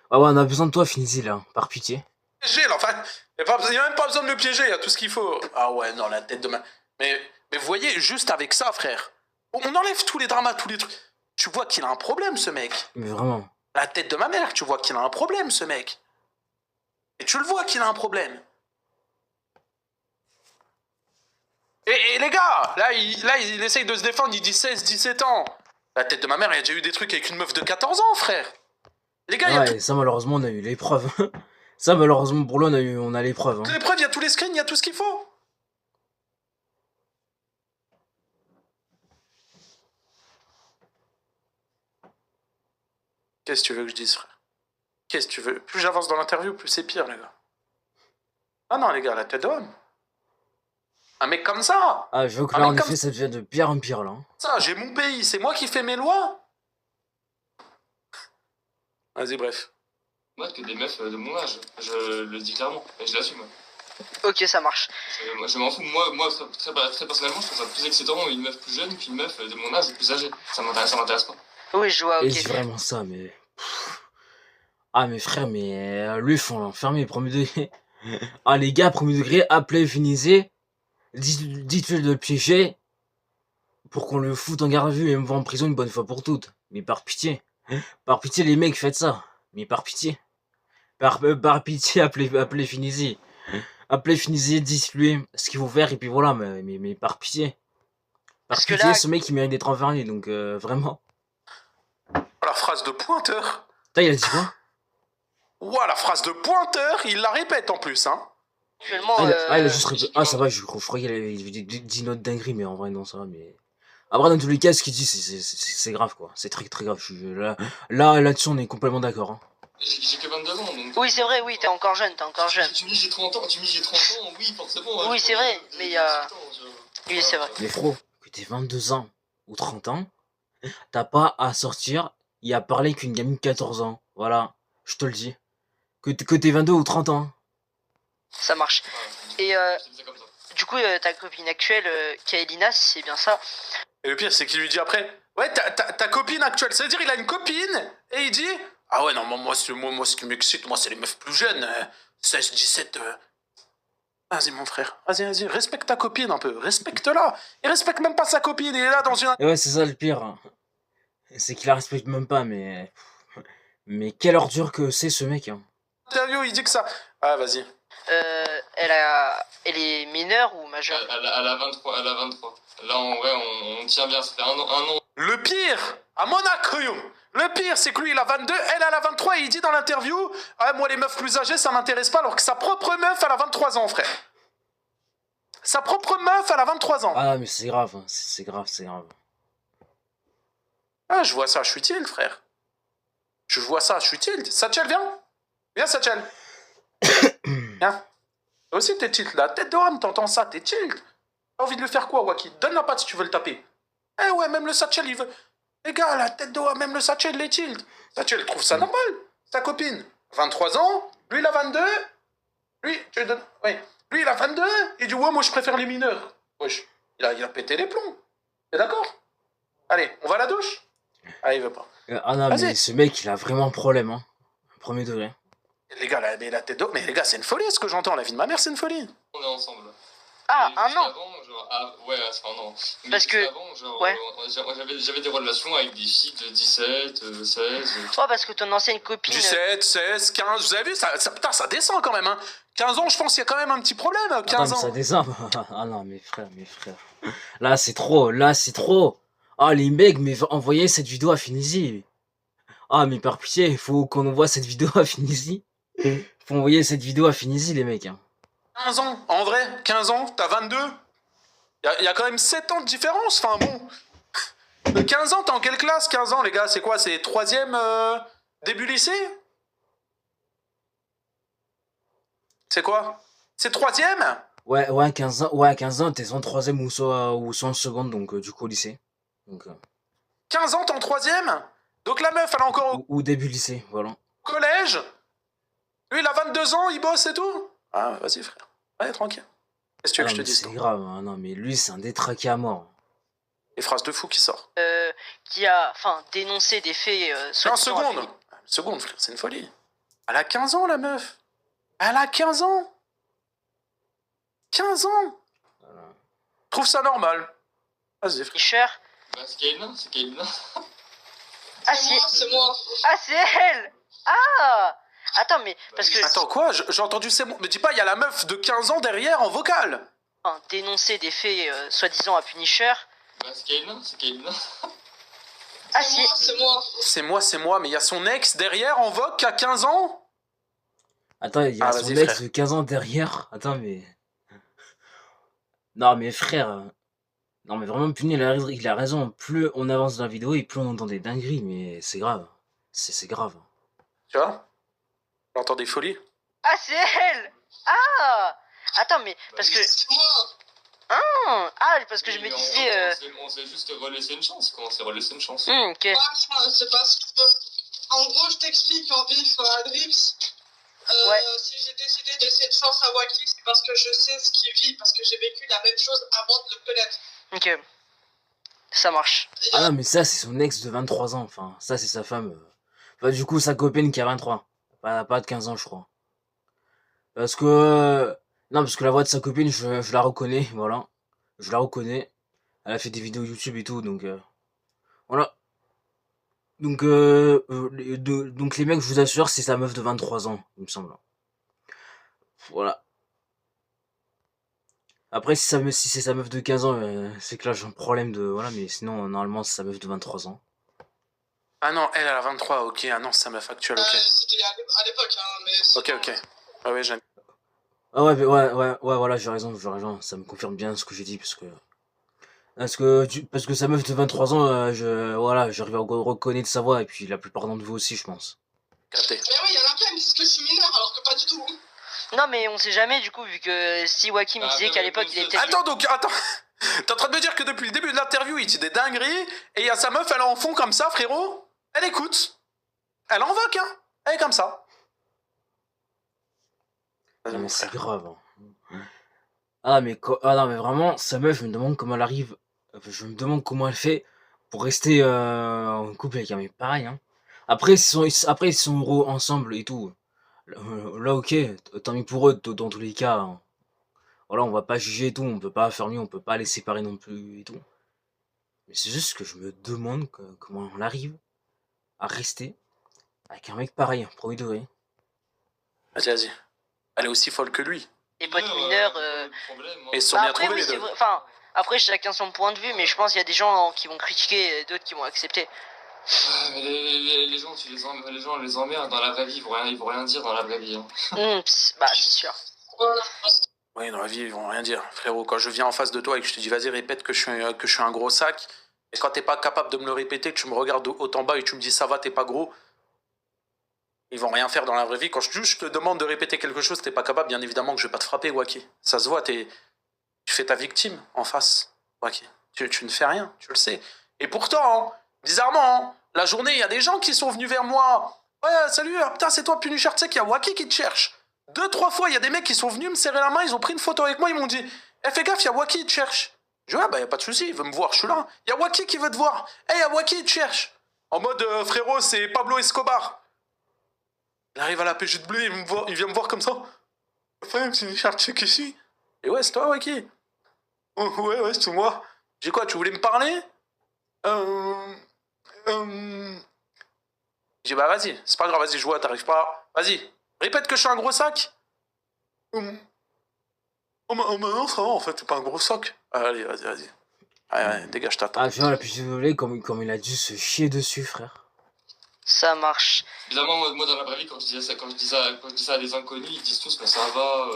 Ah ouais, on a besoin de toi, finissez là, par pitié. Là, enfin, il n'y a même pas besoin de me piéger, il y a tout ce qu'il faut. Ah ouais, non, la tête de ma... Mais vous voyez, juste avec ça, frère, on enlève tous les dramas, tous les trucs. Tu vois qu'il a un problème, ce mec. Mais vraiment. La tête de ma mère, tu vois qu'il a un problème, ce mec. Et tu le vois qu'il a un problème. Et les gars, là, il essaye de se défendre, il dit 16, 17 ans. La tête de ma mère, il y a déjà eu des trucs avec une meuf de 14 ans, frère. Les gars, il y a Ouais, ça malheureusement on a eu l'épreuve. Ça malheureusement pour lui on a l'épreuve. toutes Hein. les preuves, il y a tous les screens, il y a tout ce qu'il faut. Qu'est-ce que tu veux que je dise, frère? Qu'est-ce que tu veux? Plus j'avance dans l'interview, plus c'est pire, les gars. Ah non, les gars, la tête d'homme. Un mec comme ça. Ah, je veux que Ah, là mais en comme effet ça devient de pire en pire là. Hein. ça, j'ai mon pays, c'est moi qui fais mes lois. Vas-y, bref. Moi, que des meufs de mon âge, je le dis clairement, et je l'assume. Ok, ça marche. Je m'en fous, moi très personnellement, je trouve ça plus excitant une meuf plus jeune qu'une meuf de mon âge ou plus âgée. Ça m'intéresse pas. Oui, je vois, Et ok. c'est vraiment ça, mais. Ah, mes frères, mais lui, il faut l'enfermer, premier degré. Ah, les gars, premier degré, appelez, finissez. Dites-le de le piéger. Pour qu'on le foute en garde à vue et me voit en prison une bonne fois pour toutes. Mais par pitié. Par pitié, les mecs, faites ça. Mais par pitié. Par pitié, appelez, finissez. Appelez, finissez, dites-lui ce qu'il faut faire, et puis voilà, mais par pitié. Par Parce que pitié, là- ce mec, il mérite d'être enfermé, donc vraiment. La phrase de pointeur. Putain, il a dit quoi? Ouah, la phrase de pointeur, il la répète en plus, hein. Actuellement, il a juste répété. Ah, ça va, je croyais qu'il avait dit une autre dinguerie, mais en vrai, non, ça va, mais. Après, dans tous les cas, ce qu'il dit, c'est grave, quoi. C'est très, très grave. Là-dessus, on est complètement d'accord. Hein. J'ai que 22 ans, donc... oui, c'est vrai, oui, t'es encore jeune, Tu me dis j'ai 30 ans, oui, forcément. Oui, c'est vrai, mais il y a... Oui, c'est vrai. Mais frérot, que t'aies 22 ans ou 30 ans, t'as pas à sortir et à parler qu'une gamine de 14 ans. Voilà, je te le dis. Que t'aies 22 ou 30 ans. Ça marche. Et du coup, ta copine actuelle, Kaelina, c'est bien ça. Et le pire, c'est qu'il lui dit après, ouais, ta copine actuelle, ça veut dire il a une copine, et il dit, ah ouais, non, moi ce qui m'excite, moi, c'est les meufs plus jeunes, 16, 17... Vas-y, mon frère, vas-y, respecte ta copine un peu, respecte-la. Il respecte même pas sa copine, il est là dans une... Et ouais, c'est ça le pire. Hein. C'est qu'il la respecte même pas, mais... Mais quelle ordure que c'est ce mec. Hein. interview, il dit que ça... Ah, vas-y. Elle est mineure ou majeure? Elle a 23. Là, en vrai, on tient bien, ça fait un an. Le pire, à Monaco, le pire, c'est que lui, il a 22, elle a 23, et il dit dans l'interview, ah, moi, les meufs plus âgées, ça m'intéresse pas, alors que sa propre meuf, elle a 23 ans, frère. Sa propre meuf, elle a 23 ans. Ah, mais c'est grave, hein. C'est grave. Ah, je vois ça, je suis tilt, frère. Je vois ça, je suis tilt. Satchel, viens. Viens, Satchel. Viens. Toi aussi, t'es tilt, la tête de rame, t'entends ça, t'es tilt. T'as envie de le faire quoi, Waki? Donne la patte si tu veux le taper. Eh ouais, même le Satchel, il veut... Les gars, la tête de rame, même le Satchel, il est tilt. Satchel trouve ça normal. Sa copine, 23 ans, lui, il a 22. Lui, tu lui donnes... Oui. Lui, il a 22. Il dit, ouais, moi, je préfère les mineurs. Wesh, il a pété les plombs. T'es d'accord? Allez, on va à la douche? Ah, il veut pas. Ah non, Vas-y. mais ce mec, il a vraiment un problème. Hein. Premier degré. Les gars, la tête d'eau... Mais les gars, c'est une folie, ce que j'entends. La vie de ma mère, c'est une folie. On est ensemble. Ah, Et un juste an. avant, genre, ouais, ça fait un an. Mais Parce juste que- avant, genre, ouais. j'avais des relations avec des filles de 17, 16... Toi, parce que ton ancienne copine... 17, 16, 15, vous avez vu, putain, ça descend quand même, hein. 15 ans, je pense qu'il y a quand même un petit problème, 15 Attends, mais ans. ça descend. Ah non, mes frères. Là, c'est trop. Ah, les mecs, mais envoyez cette vidéo à Finizy. Ah, mais par pitié, il faut qu'on envoie cette vidéo à Finizy. Faut envoyer cette vidéo à Finizy, les mecs. Hein. 15 ans, en vrai, 15 ans, t'as 22. Il y a quand même 7 ans de différence, enfin bon. De 15 ans, t'es en quelle classe, 15 ans, les gars? C'est quoi, c'est 3e début lycée? C'est quoi? C'est 3e? Ouais, 15 ans, t'es en 3ème ou soit en seconde, donc du coup au lycée. Donc, 15 ans, t'es en 3e? Donc la meuf, elle est encore au ou début lycée, voilà. collège? Lui, il a 22 ans, il bosse et tout? Ah, vas-y, frère. Allez, tranquille. Qu'est-ce que tu veux Ah, que je te mais dise, c'est toi? grave, hein. Non, mais lui, c'est un détraqué à mort. Les phrases de fou qui sortent. qui a dénoncé des faits... Non, soi-disant seconde. avérés. Seconde, frère, c'est une folie. Elle a 15 ans, la meuf. Elle a 15 ans. 15 ans. Trouve ça normal. Vas-y, frère. Tricheur. Bah, c'est Kaelina. Ah, si. C'est moi. Ah, c'est elle. Ah. Attends, mais parce que Attends, quoi? J'ai entendu c'est bon. Me dis pas, il y a la meuf de 15 ans derrière en vocal. dénoncer des faits soi-disant à Punisher. Bah, c'est Kaelin. Ah, si. C'est moi. C'est moi, mais il y a son ex derrière en vogue qui a 15 ans? Attends, il y a Ah, son vas-y, ex frère. de 15 ans derrière. Attends, mais. Non, mais frère. Non, mais vraiment, Puni, il a raison. Plus on avance dans la vidéo et plus on entend des dingueries, mais c'est grave. C'est grave. Tu vois? J'entends des folies. Ah, c'est elle. Ah. Attends, mais parce que C'est moi. parce que je Oui, me mais disais. on s'est juste relaissé une chance, quoi. On s'est relaissé une chance. Ok. Ouais, c'est parce que, en gros, je t'explique en vif à Drips. Ouais. Si j'ai décidé de laisser une chance à Wacky, c'est parce que je sais ce qu'il vit, parce que j'ai vécu la même chose avant de le connaître. Ok. Ça marche. Et, Ah non, mais ça, c'est son ex de 23 ans. Enfin, ça, c'est sa femme. Enfin, du coup, sa copine qui a 23. Pas de 15 ans, je crois. Parce que. Non, parce que la voix de sa copine, je la reconnais. Voilà. Je la reconnais. Elle a fait des vidéos YouTube et tout, donc. Voilà. Donc, donc les mecs, je vous assure, c'est sa meuf de 23 ans, il me semble. Voilà. Après, si c'est sa meuf de 15 ans, c'est que là j'ai un problème de. Voilà, mais sinon, normalement, c'est sa meuf de 23 ans. Ah non, elle a 23, ok. Ah non, c'est sa meuf actuelle, ok. c'était à l'époque, hein, mais... Ok. Ah ouais, j'aime. Ah ouais, ouais, voilà, j'ai raison, ça me confirme bien ce que j'ai dit, parce que sa meuf de 23 ans, voilà, j'arrive à reconnaître sa voix, et puis la plupart d'entre vous aussi, je pense. Capté. Mais oui, il y en a plein qui me disent que je suis mineur, alors que pas du tout. Non, mais on sait jamais du coup, vu que si Wacky me disait qu'à l'époque il était. Attends, T'es en train de me dire que depuis le début de l'interview, il dit des dingueries, et il y a sa meuf, elle est en fond comme ça, frérot? Elle écoute. Elle invoque, hein? Elle est comme ça. Vas-y, Non, mon mais c'est frère. grave. Ah, non, mais vraiment, sa meuf, je me demande comment elle arrive. Je me demande comment elle fait pour rester en couple avec un mec pareil. Hein. Après, ils sont heureux ensemble et tout. Là, ok, tant mieux pour eux, dans tous les cas. Hein. Voilà, on va pas juger et tout, on peut pas faire mieux, on peut pas les séparer non plus et tout. Mais c'est juste que je me demande comment on arrive à rester avec un mec pareil, premier degré. Vas-y. Elle est aussi folle que lui. Les potes mineurs. Et ils se sont Bah bien après, trouvés, oui, les c'est deux. vrai. Enfin, après, chacun son point de vue, mais je pense qu'il y a des gens qui vont critiquer et d'autres qui vont accepter. Ah, mais les gens, les gens les emmerdent dans la vraie vie, ils vont rien dire dans la vraie vie. Hein. Bah, c'est sûr. Voilà. Oui, dans la vie, ils vont rien dire. Frérot, quand je viens en face de toi et que je te dis, vas-y, répète que je suis un gros sac, et quand t'es pas capable de me le répéter, que tu me regardes de haut en bas et tu me dis, ça va, t'es pas gros, ils vont rien faire dans la vraie vie. Quand je te demande de répéter quelque chose, t'es pas capable, bien évidemment que je vais pas te frapper, Wacky. Ça se voit, tu fais ta victime en face, Wacky. Tu ne fais rien, tu le sais. Et pourtant, bizarrement, la journée, il y a des gens qui sont venus vers moi. Ouais, salut, putain, c'est toi, Punisher, tu sais qu'il y a Wacky qui te cherche. 2-3 fois, il y a des mecs qui sont venus me serrer la main, ils ont pris une photo avec moi, ils m'ont dit, fais gaffe, il y a Wacky qui te cherche. Je dis, ouais, bah, y a pas de souci, il veut me voir, je suis là. Il y a Wacky qui veut te voir. Il y a Wacky qui te cherche. En mode, frérot, c'est Pablo Escobar. Il arrive à la pêche de blé, il vient me voir comme ça. Frère, c'est Punisher, tu sais qui c'est? Et ouais, c'est toi, Wacky. Oh, ouais, c'est moi. J'ai quoi, tu voulais me parler? J'ai dit, bah vas-y, c'est pas grave, vas-y, je vois, t'arrives pas. Vas-y, répète que je suis un gros sac. Oh, non, ça va, en fait, t'es pas un gros sac. Allez, vas-y. Allez, dégage ta tête. Ah, tu vois, la plus désolé, comme il a dû se chier dessus, frère. Ça marche. Évidemment, moi dans la vraie vie, quand je dis ça à des inconnus, ils disent tous, mais ça va,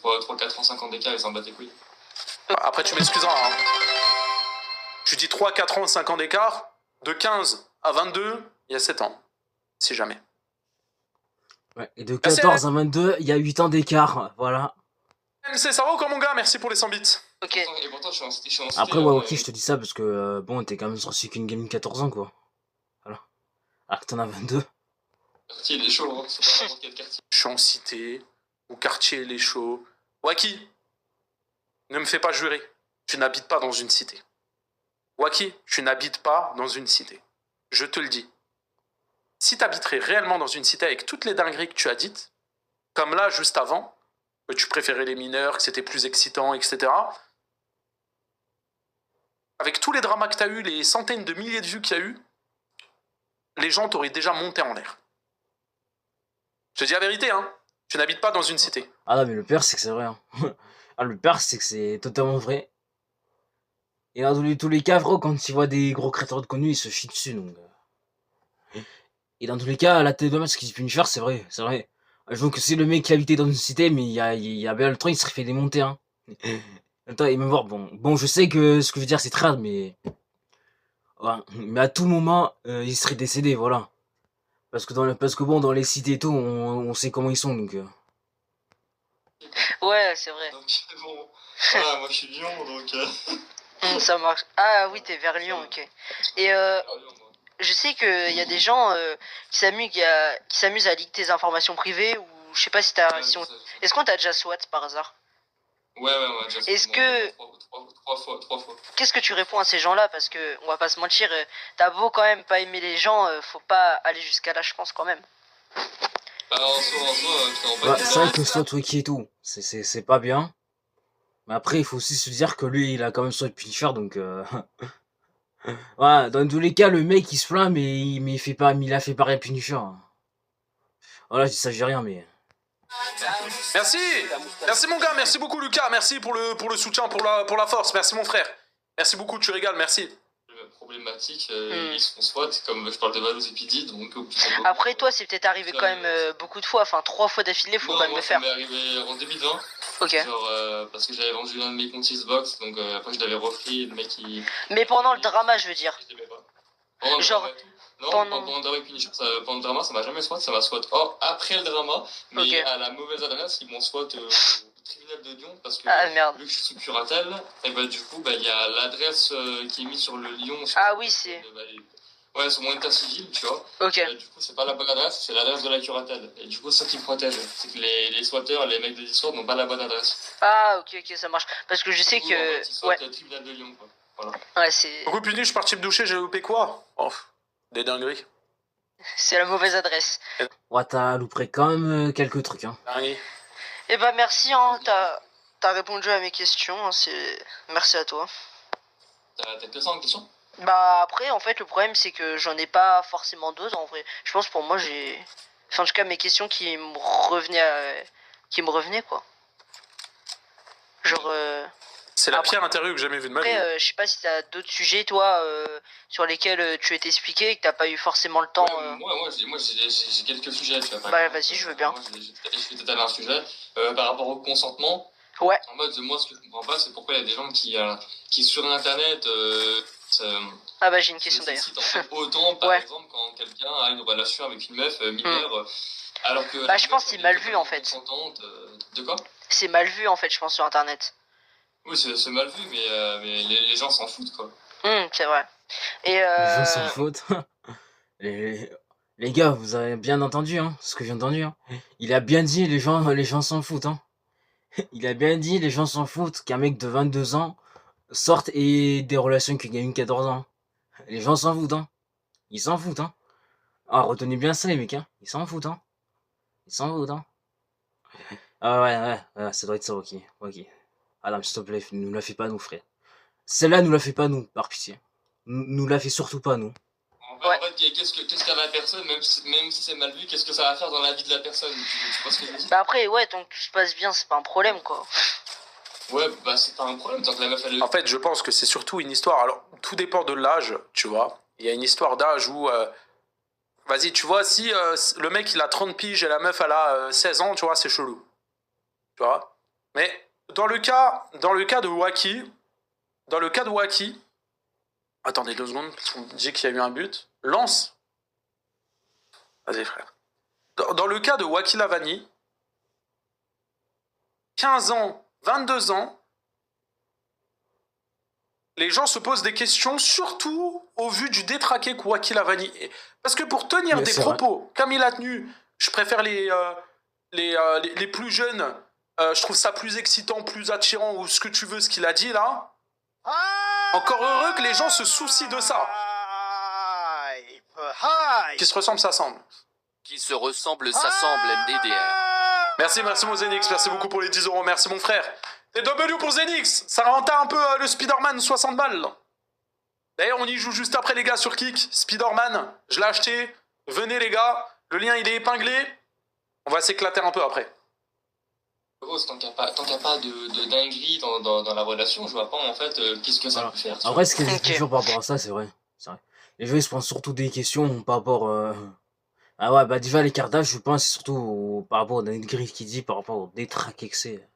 3, 4 ans, 5 ans d'écart, ils s'en battent les couilles. Après, tu m'excuseras, hein. Tu dis 3, 4 ans, 5 ans d'écart, de 15 à 22, il y a 7 ans. Si jamais. Ouais, et de 14 à 22, il y a 8 ans d'écart, voilà. MC, ça va ou quoi, mon gars? Merci pour les 100 bits. Ok. Et pourtant, je suis en cité. Après, ouais, ok, je te dis ça parce que, bon, t'es quand même sorti qu'une game de 14 ans, quoi. Voilà. Alors que t'en as 22. Le quartier, il est chaud, hein. C'est pas n'importe quel quartier. Je suis en cité, ou quartier, les chauds. Wacky, ne me fais pas jurer. Tu n'habites pas dans une cité. Wacky, tu n'habites pas dans une cité. Je te le dis. Si t'habiterais réellement dans une cité avec toutes les dingueries que tu as dites, comme là, juste avant, que tu préférais les mineurs, que c'était plus excitant, etc., avec tous les dramas que t'as eu, les centaines de milliers de vues qu'il y a eu, les gens t'auraient déjà monté en l'air. Je te dis la vérité, hein. Tu n'habites pas dans une cité. Ah non, mais le pire, c'est que c'est vrai. Hein. Ah, le pire, c'est que c'est totalement vrai. Et dans tous les cas, gros, quand tu vois des gros créateurs de connus, ils se chient dessus, donc... Et dans tous les cas, la tête de match, ce qu'ils pu faire, c'est vrai, c'est vrai. Donc c'est le mec qui habitait dans une cité, mais il y a bien le temps, il serait fait démonter, hein. Attends, et même voir, bon, je sais que ce que je veux dire, c'est trad, mais... Ouais, mais à tout moment, il serait décédé, voilà. Parce que bon, dans les cités et tout, on sait comment ils sont, donc... Ouais, c'est vrai. Donc bon, voilà, moi je suis Lyon, donc... Ça marche. Ah oui, t'es vers Lyon, ok. Et je sais qu'il y a des gens qui s'amusent à leak tes informations privées, ou je sais pas si t'as... Est-ce qu'on t'a déjà SWAT par hasard? Ouais, déjà. Est-ce que... Trois fois. Qu'est-ce que tu réponds à ces gens-là? Parce que, on va pas se mentir, t'as beau quand même pas aimer les gens, faut pas aller jusqu'à là, je pense, quand même. Bah, en soi, Ouais, c'est vrai que soit Wiki et tout, c'est pas bien. Mais après, il faut aussi se dire que lui, il a quand même soit de Punisher, donc... Ouais, dans tous les cas, le mec, il se plaint, mais il a fait pareil à Punisher. Voilà, je dis ça, j'ai rien, mais... Merci. Merci mon gars, merci beaucoup Lucas, merci pour le soutien, pour la force, merci mon frère. Merci beaucoup, tu régales, merci. Problématique, ils se font SWAT, comme je parle de Valouz et PD, donc... Après, toi, c'est peut-être arrivé quand même beaucoup de fois, enfin 3 fois d'affilée, faut quand même le faire. Ça m'est arrivé en 2020, ok. Genre, parce que j'avais vendu l'un de mes comptes Xbox, donc après je l'avais repris, le mec il... Mais pendant le drama, je veux dire. Pendant genre... pendant le drama Punisher, pendant le drama, ça m'a jamais SWAT, ça m'a SWAT après le drama, mais à la mauvaise adresse, ils m'ont SWAT au tribunal de Lyon, parce que vu que je suis curatelle, et bah du coup, il y a l'adresse qui est mise sur le Lyon. Oui, c'est... Ouais, sur mon état civil, tu vois. Ok. Du coup, c'est pas la bonne adresse, c'est l'adresse de la curatelle. Et du coup, c'est ça qui me protège. C'est que les swatteurs, les mecs de Discord n'ont pas la bonne adresse. Ah, ok, ça marche. Parce que je sais que... En fait, ils sortent le tribunal de Lyon, quoi. Voilà. Ouais, c'est... Coucou Puni, je suis parti me doucher, j'ai loupé quoi? Oh, des dingueries. C'est la mauvaise adresse. Ouais, t'as loupé quand même quelques trucs, hein. Dinguerie. Eh bah merci, hein, t'as répondu à mes questions, hein, merci à toi. T'as que ça en question? Bah après, en fait, le problème c'est que j'en ai pas forcément d'autres en vrai. Je pense pour moi j'ai... Enfin, en tout cas, mes questions qui me revenaient, quoi. Genre... C'est la pire interview que j'ai jamais vue de ma vie. Après, je sais pas si t'as d'autres sujets, toi, sur lesquels tu veux t'expliquer et que t'as pas eu forcément le temps... Moi, j'ai quelques sujets, tu vois. Bah vas-y, je veux bien. Moi, je vais t'étaler un sujet. Par rapport au consentement, ouais. En mode, moi, ce que je comprends pas, c'est pourquoi il y a des gens qui sur Internet... Ah bah j'ai une question d'ailleurs. Autant par exemple quand quelqu'un a une relation avec une meuf mineure, alors que... Bah je pense que c'est mal vu en fait. De quoi? C'est mal vu en fait, je pense, sur Internet. Oui, c'est mal vu, mais les gens s'en foutent, quoi. C'est vrai. Et Les gens s'en foutent. Les gars, vous avez bien entendu, hein, ce que j'ai entendu. Hein. Il a bien dit, les gens s'en foutent. Hein. Il a bien dit, les gens s'en foutent qu'un mec de 22 ans sorte et des relations qui gagnent 14 ans. Les gens s'en foutent, hein. Ils s'en foutent, hein. Ah, retenez bien ça, les mecs, hein. Ils s'en foutent, hein. Ils s'en foutent, hein. Ah ouais, ça doit être ça, ok. Ah non, s'il te plaît, nous la fais pas, nous, frère. Celle-là, nous la fait pas, nous, par pitié. Nous la fait surtout pas, nous. En fait, qu'est-ce qu'à la personne, même si c'est mal vu, qu'est-ce que ça va faire dans la vie de la personne? Tu vois ce que je veux dire? Bah après, tant que tout se passe bien, c'est pas un problème, quoi. Ouais, bah c'est pas un problème, tant que la meuf elle... En fait, je pense que c'est surtout une histoire. Alors, tout dépend de l'âge, tu vois. Il y a une histoire d'âge où... Vas-y, tu vois, si le mec il a 30 piges et la meuf elle a 16 ans, tu vois, c'est chelou. Tu vois. Mais dans le cas de Wacky... Attendez 2 secondes, parce qu'on dit qu'il y a eu un but. Lance. Vas-y, frère. Dans le cas de Wacky Lavani, 15 ans, 22 ans, les gens se posent des questions, surtout au vu du détraqué que Wacky Lavani est. Parce que pour tenir des propos comme il a tenu, je préfère les plus jeunes, je trouve ça plus excitant, plus attirant, ou ce que tu veux, ce qu'il a dit là. Encore heureux que les gens se soucient de ça. Qui se ressemble, s'assemble. Qui se ressemble, s'assemble, MDDR. Merci mon Zenix, merci beaucoup pour les 10 €, merci mon frère. TW pour Zenix, ça remonte un peu le Spider-Man 60 balles. D'ailleurs, on y joue juste après, les gars, sur Kick. Spider-Man, je l'ai acheté. Venez, les gars. Le lien, il est épinglé. On va s'éclater un peu après. Rose, tant qu'il n'y a pas de dinguerie dans la relation, je vois pas en fait qu'est-ce que ça Voilà. peut faire. tu Après, vois. ce qui est Ok. toujours par rapport à ça, c'est vrai. C'est vrai. Les jeux, ils se posent surtout des questions par rapport. Ah ouais, bah déjà, les cartages, je pense, c'est surtout par rapport à David Griff qui dit, par rapport au détraqué que c'est.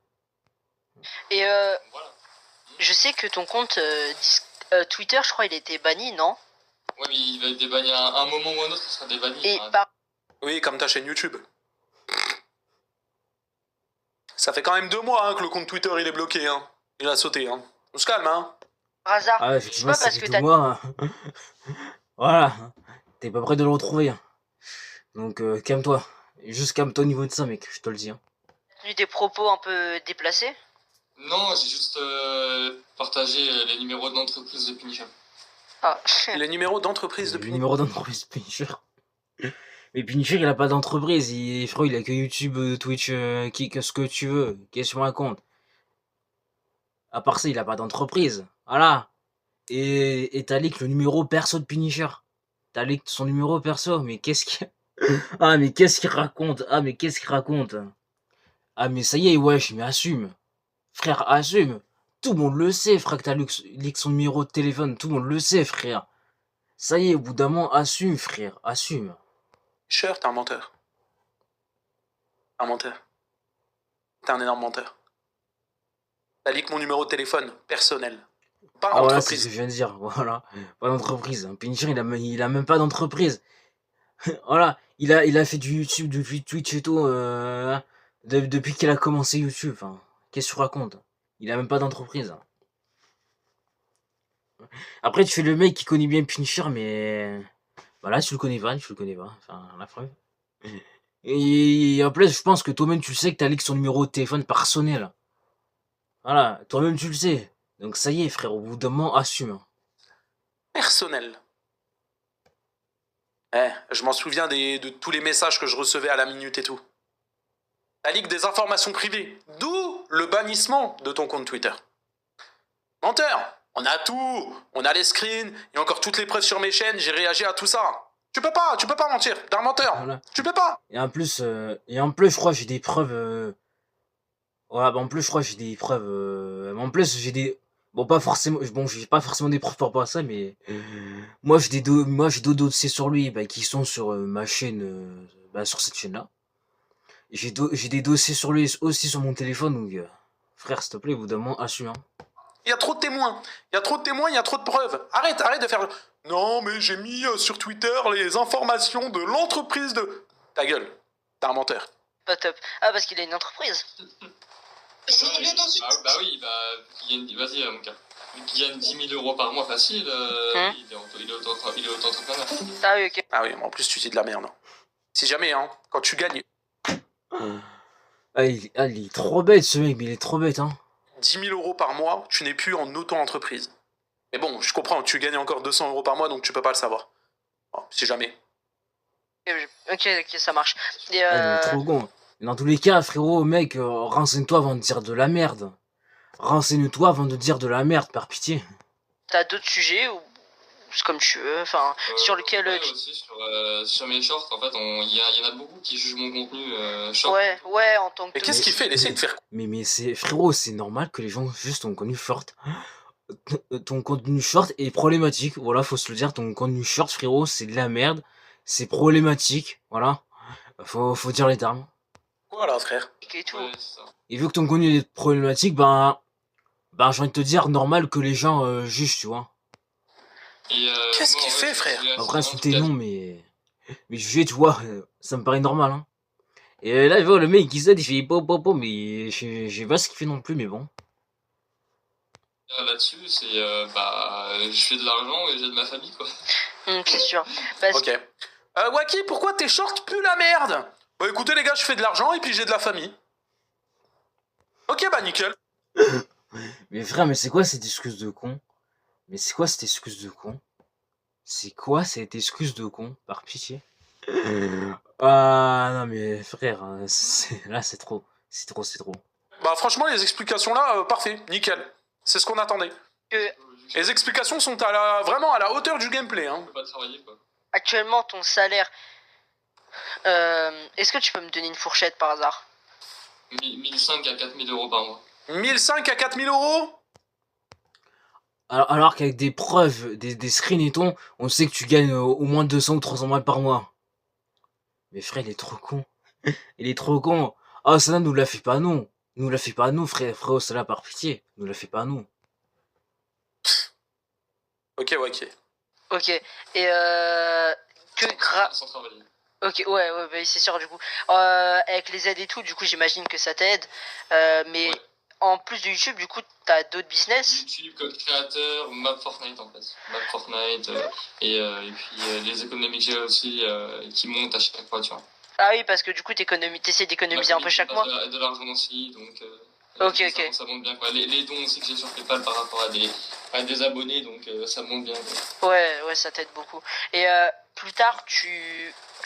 Et Voilà. je sais que ton compte Twitter, je crois, il était banni, non? Ouais, mais il va être débanni à un moment ou un autre, il sera débanni. Et Enfin, par... Oui, comme ta chaîne YouTube. Ça fait quand même 2 mois que le compte Twitter, il est bloqué. Hein. Il a sauté. Hein. On se calme, hein. par hasard, Ah, c'est effectivement, pas ça parce fait que 2 t'as mois. Voilà. T'es pas prêt de le retrouver. Donc, calme-toi. Juste calme-toi au niveau de ça, mec, je te le dis. tenu des propos un peu déplacés. Non, j'ai juste partagé les numéros d'entreprise de Punisher. Ah. Les numéros d'entreprise de Le Punisher. numéro d'entreprise Punisher. Mais Punisher, il a pas d'entreprise. Frérot, il a que YouTube, Twitch, Kick, ce que tu veux. Qu'est-ce que tu me racontes? À part ça, il a pas d'entreprise. Voilà. Et t'as leak le numéro perso de Punisher. T'as leak son numéro perso. Mais qu'est-ce qu'il... Ah, mais qu'est-ce qu'il raconte? Ah, mais qu'est-ce qu'il raconte? Ah, mais ça y est, wesh, mais assume. Frère, assume. Tout le monde le sait, frère, que t'as leak son numéro de téléphone. Tout le monde le sait, frère. Ça y est, au bout d'un moment, assume, frère. Assume. Punisher, t'es un menteur. Un menteur. T'es un énorme menteur. T'as leak mon numéro de téléphone personnel. Pas Ah, voilà, c'est ce entreprise. que je viens de dire. Voilà. Pas d'entreprise. Punisher, il a même pas d'entreprise. Voilà. Il a fait du YouTube, du Twitch et tout. Depuis qu'il a commencé YouTube. Enfin, qu'est-ce que tu racontes? Il a même pas d'entreprise. Après, tu fais le mec qui connaît bien Punisher, mais. Voilà, tu le connais pas, tu le connais pas. Enfin, la preuve. Et en plus, je pense que toi-même, tu le sais que t'as leak son numéro de téléphone personnel. Voilà, toi-même, tu le sais. Donc, ça y est, frère, au bout d'un moment, assume. Personnel. Je m'en souviens de tous les messages que je recevais à la minute et tout. T'as leak des informations privées. D'où le bannissement de ton compte Twitter. Menteur. On a tout. On a les screens et encore toutes les preuves sur mes chaînes. J'ai réagi à tout ça. Tu peux pas mentir. T'es un menteur. Voilà. Tu peux pas. Et en plus, je crois, j'ai des preuves. Ouais, bah en plus, je crois, j'ai des preuves. En plus, j'ai des. Bon, pas forcément. Bon, j'ai pas forcément des preuves par rapport à ça, mais. Moi, j'ai d'autres dossiers sur lui, bah, qui sont sur ma chaîne. Bah, sur cette chaîne-là. J'ai des dossiers sur lui aussi sur mon téléphone, donc. Frère, s'il te plaît, au bout d'un moment, assume. Hein. Il y a trop de témoins. Il y a trop de preuves. Arrête de faire... Non, mais j'ai mis sur Twitter les informations de l'entreprise de... Ta gueule. T'es un menteur. Pas top. Ah, parce qu'il a une entreprise. Je voulais dans une... Bah oui, vas-y, mon gars. Vu qu'il gagne 10 000 euros par mois facile, il est auto-entrepreneur. Ah oui, ok. Ah oui, mais en plus, tu dis de la merde. Si jamais, quand tu gagnes Ah, il est trop bête, ce mec, mais il est trop bête, hein. 10 000 euros par mois, tu n'es plus en auto-entreprise. Mais bon, je comprends, tu gagnes encore 200 euros par mois, donc tu peux pas le savoir. Bon, si jamais. Ok, ça marche. Et Ah, il est trop con. Mais dans tous les cas, frérot, mec, renseigne-toi avant de dire de la merde. Renseigne-toi avant de dire de la merde, par pitié. t'as d'autres sujets ou c'est comme tu veux, enfin, sur lequel ouais, tu... aussi sur mes shorts, en fait, il y en a beaucoup qui jugent mon contenu short. Ouais, en tant que... Mais qu'est-ce qu'il fait? Il essaie de faire... Mais c'est, frérot, c'est normal que les gens juste ton contenu short. Ton contenu short est problématique. Voilà, faut se le dire. Ton contenu short, frérot, c'est de la merde. C'est problématique. Voilà. Faut dire les termes. Voilà, frère. Et tout. Ouais, c'est ça. Et vu que ton contenu est problématique, ben j'ai envie de te dire, normal que les gens jugent, tu vois. Qu'est-ce qu'il fait, frère? Après, insulter, non, mais juger, tu vois, ça me paraît normal, hein. Et là, je vois le mec qui saute, il fait po, mais je sais pas ce qu'il fait non plus, mais bon. Là-dessus, c'est je fais de l'argent et j'aide ma famille, quoi. C'est sûr. Parce... Ok. Waki, pourquoi tes shorts puent la merde? Bah écoutez les gars, je fais de l'argent et puis j'ai de la famille. Ok, bah nickel. Mais frère, mais c'est quoi cette excuse de con? Mais c'est quoi cette excuse de con? C'est quoi cette excuse de con, par pitié? Ah non mais frère, là c'est trop. C'est trop. Bah franchement, les explications là, parfait, nickel. C'est ce qu'on attendait. que Les explications sont vraiment à la hauteur du gameplay. Hein. Je peux pas travailler, quoi. Actuellement, ton salaire, est-ce que tu peux me donner une fourchette par hasard? 1500 à 4000 euros par mois. 1500 à 4000 euros? Alors qu'avec des preuves, des screens et tout, on sait que tu gagnes au moins 200 ou 300 balles par mois. Mais frère, il est trop con. Il est trop con. Ah, ça nous la fait pas nous. Nous la fait pas nous, frérot, cela par pitié. Nous la fait pas nous. Ok, ok. Ok. Et Sans travailler. Ok, ouais, bah, c'est sûr du coup. Avec les aides et tout, du coup, j'imagine que ça t'aide. Mais Ouais. en plus de YouTube, du coup, t'as d'autres business? YouTube comme créateur, map Fortnite en fait. Map Fortnite et puis les économies que j'ai aussi qui montent à chaque fois, tu vois. Ah oui, parce que du coup, t'essaies d'économiser un peu chaque mois. De l'argent aussi, donc Ok, ça, ok. ça monte bien, quoi. Les dons aussi que j'ai sur PayPal par rapport à des abonnés, donc ça monte bien, quoi. Ouais, ça t'aide beaucoup. Et plus tard,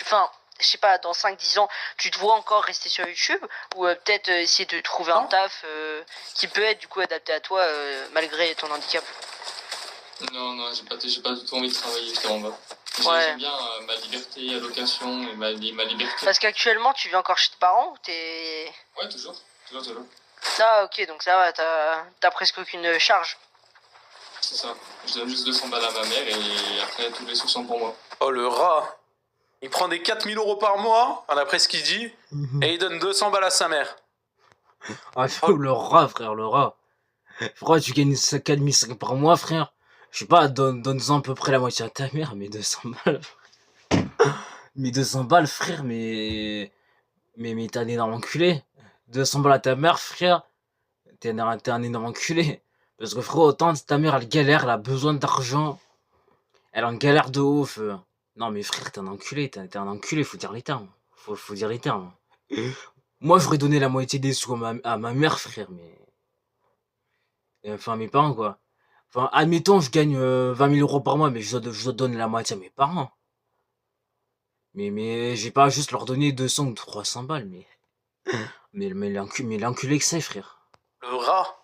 enfin, je sais pas, dans 5-10 ans, tu te vois encore rester sur YouTube ou peut-être essayer de trouver un Non. taf qui peut être du coup adapté à toi malgré ton handicap. Non, j'ai pas du tout envie de travailler, je te rends pas. Ouais. J'aime bien ma liberté, allocation et ma liberté. Parce qu'actuellement, tu vis encore chez tes parents ou t'es... Ouais, toujours. Ah ok, donc ça va, t'as presque aucune charge. C'est ça. Je donne juste 200 balles à ma mère et après tous les sous sont pour moi. Oh, le rat. Il prend des 4000 euros par mois, d'après ce qu'il dit, et il donne 200 balles à sa mère. Ah, le rat, frère, le rat. Frère, tu gagnes 4500 par mois, frère. Je sais pas, donne-en à peu près la moitié à ta mère, mais 200 balles. Mais 200 balles, frère, mais t'es un énorme enculé. 200 balles à ta mère, frère. T'es un énorme enculé. Parce que frère, autant ta mère, elle galère, elle a besoin d'argent. Elle est en galère de ouf. Non, mais frère, t'es un enculé, t'es un enculé, faut dire les termes. Faut dire les termes. Moi, j'aurais donné la moitié des sous à ma mère, frère, mais... Enfin, mes parents, quoi. Enfin, admettons, je gagne 20 000 euros par mois, mais je dois donner la moitié à mes parents. Mais j'ai pas juste leur donner 200 ou 300 balles, mais l'enculé que c'est, frère. Le rat.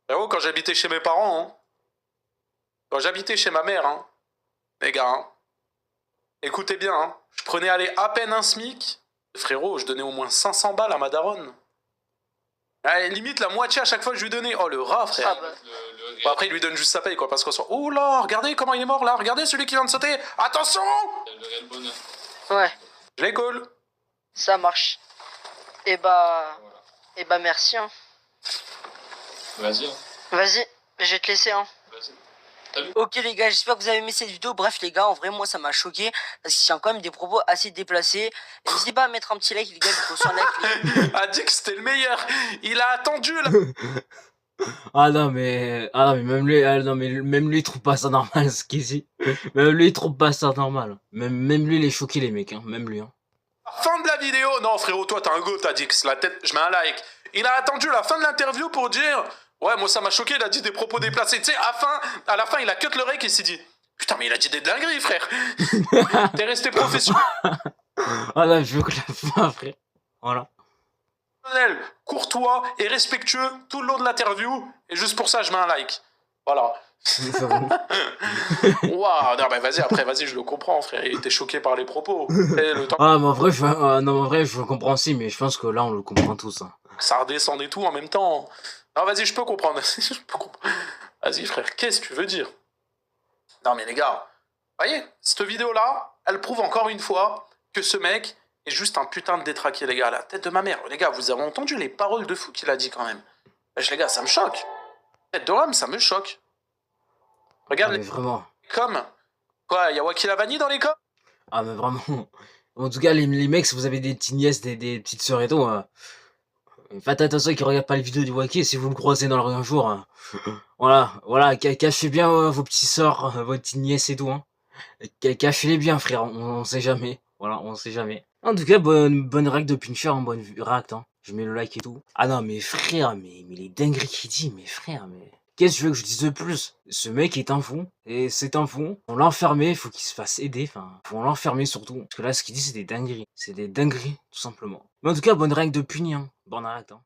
Frérot, quand j'habitais chez mes parents, hein, quand j'habitais chez ma mère, hein, les gars, hein, écoutez bien, hein, je prenais à peine un SMIC. Frérot, je donnais au moins 500 balles à ma daronne. Ah, limite la moitié à chaque fois que je lui donnais. Oh, le rat, frère. Ah bah. Bon, après, il lui donne juste sa paye, quoi, parce qu'on sent... Oh là, regardez comment il est mort, là. Regardez celui qui vient de sauter. Attention! Le réel bonheur. Ouais, Je les colle. ça marche. Et bah merci, hein. Vas-y, hein. Vas-y, je vais te laisser, hein. Vas-y. Ok les gars, j'espère que vous avez aimé cette vidéo. Bref les gars, en vrai moi ça m'a choqué parce qu'il y a quand même des propos assez déplacés. Et n'hésitez pas à mettre un petit like les gars, il faut 100 likes. Adix, c'était le meilleur. Il a attendu, là. Ah non, mais même lui, il trouve pas ça normal, ce qu'il dit. Même lui, il trouve pas ça normal. Même lui, il est choqué, les mecs, hein. Même lui, hein. Fin de la vidéo. Non, frérot, toi, t'as un go, Adix. La tête, je mets un like. Il a attendu la fin de l'interview pour dire... Ouais, moi, ça m'a choqué, il a dit des propos déplacés. Tu sais, à la fin, il a cut l'oreille et s'est dit... Putain, mais il a dit des dingueries, frère. T'es resté professionnel, Ah là, je veux que la fin, frère. Voilà. courtois et respectueux tout le long de l'interview. Et juste pour ça, je mets un like. Voilà. Waouh, non, mais vas-y, après, vas-y, je le comprends, frère. Il était choqué par les propos. Et le temps Ah, mais en vrai, je comprends aussi, mais je pense que là, on le comprend tous, hein. que ça redescende et tout en même temps. Non, vas-y, je peux comprendre. Je peux comprendre. Vas-y, frère, qu'est-ce que tu veux dire? Non, mais les gars, voyez, cette vidéo-là, elle prouve encore une fois que ce mec est juste un putain de détraqué, les gars. La tête de ma mère. Les gars, vous avez entendu les paroles de fou qu'il a dit quand même. Wesh, les gars, ça me choque. Tête de homme, ça me choque. Regarde Ah, mais vraiment. les coms. Quoi, y'a Wacky Lavani dans les coms? Ah, mais vraiment. En tout cas, les mecs, si vous avez des petites nièces, des petites sœurs et tout, faites attention qu'ils regardent pas les vidéos du Wacky si vous le croisez dans la rue un jour. Voilà, cachez bien vos petits sœurs, vos petites nièces et tout, hein. Cachez-les bien, frère, on sait jamais. Voilà, on sait jamais. En tout cas, bonne règle de Pincher, hein, bonne react, hein. Je mets le like et tout. Ah non, mais frère, mais les dingueries qu'il dit, mais frère, mais... Qu'est-ce que tu veux que je dise de plus? Ce mec est un fou, et c'est un fou. On l'a enfermé, faut qu'il se fasse aider, enfin, faut l'enfermer surtout. Parce que là, ce qu'il dit, c'est des dingueries. C'est des dingueries, tout simplement. Mais en tout cas, bonne règle de punir, hein. Bonne arrête, hein.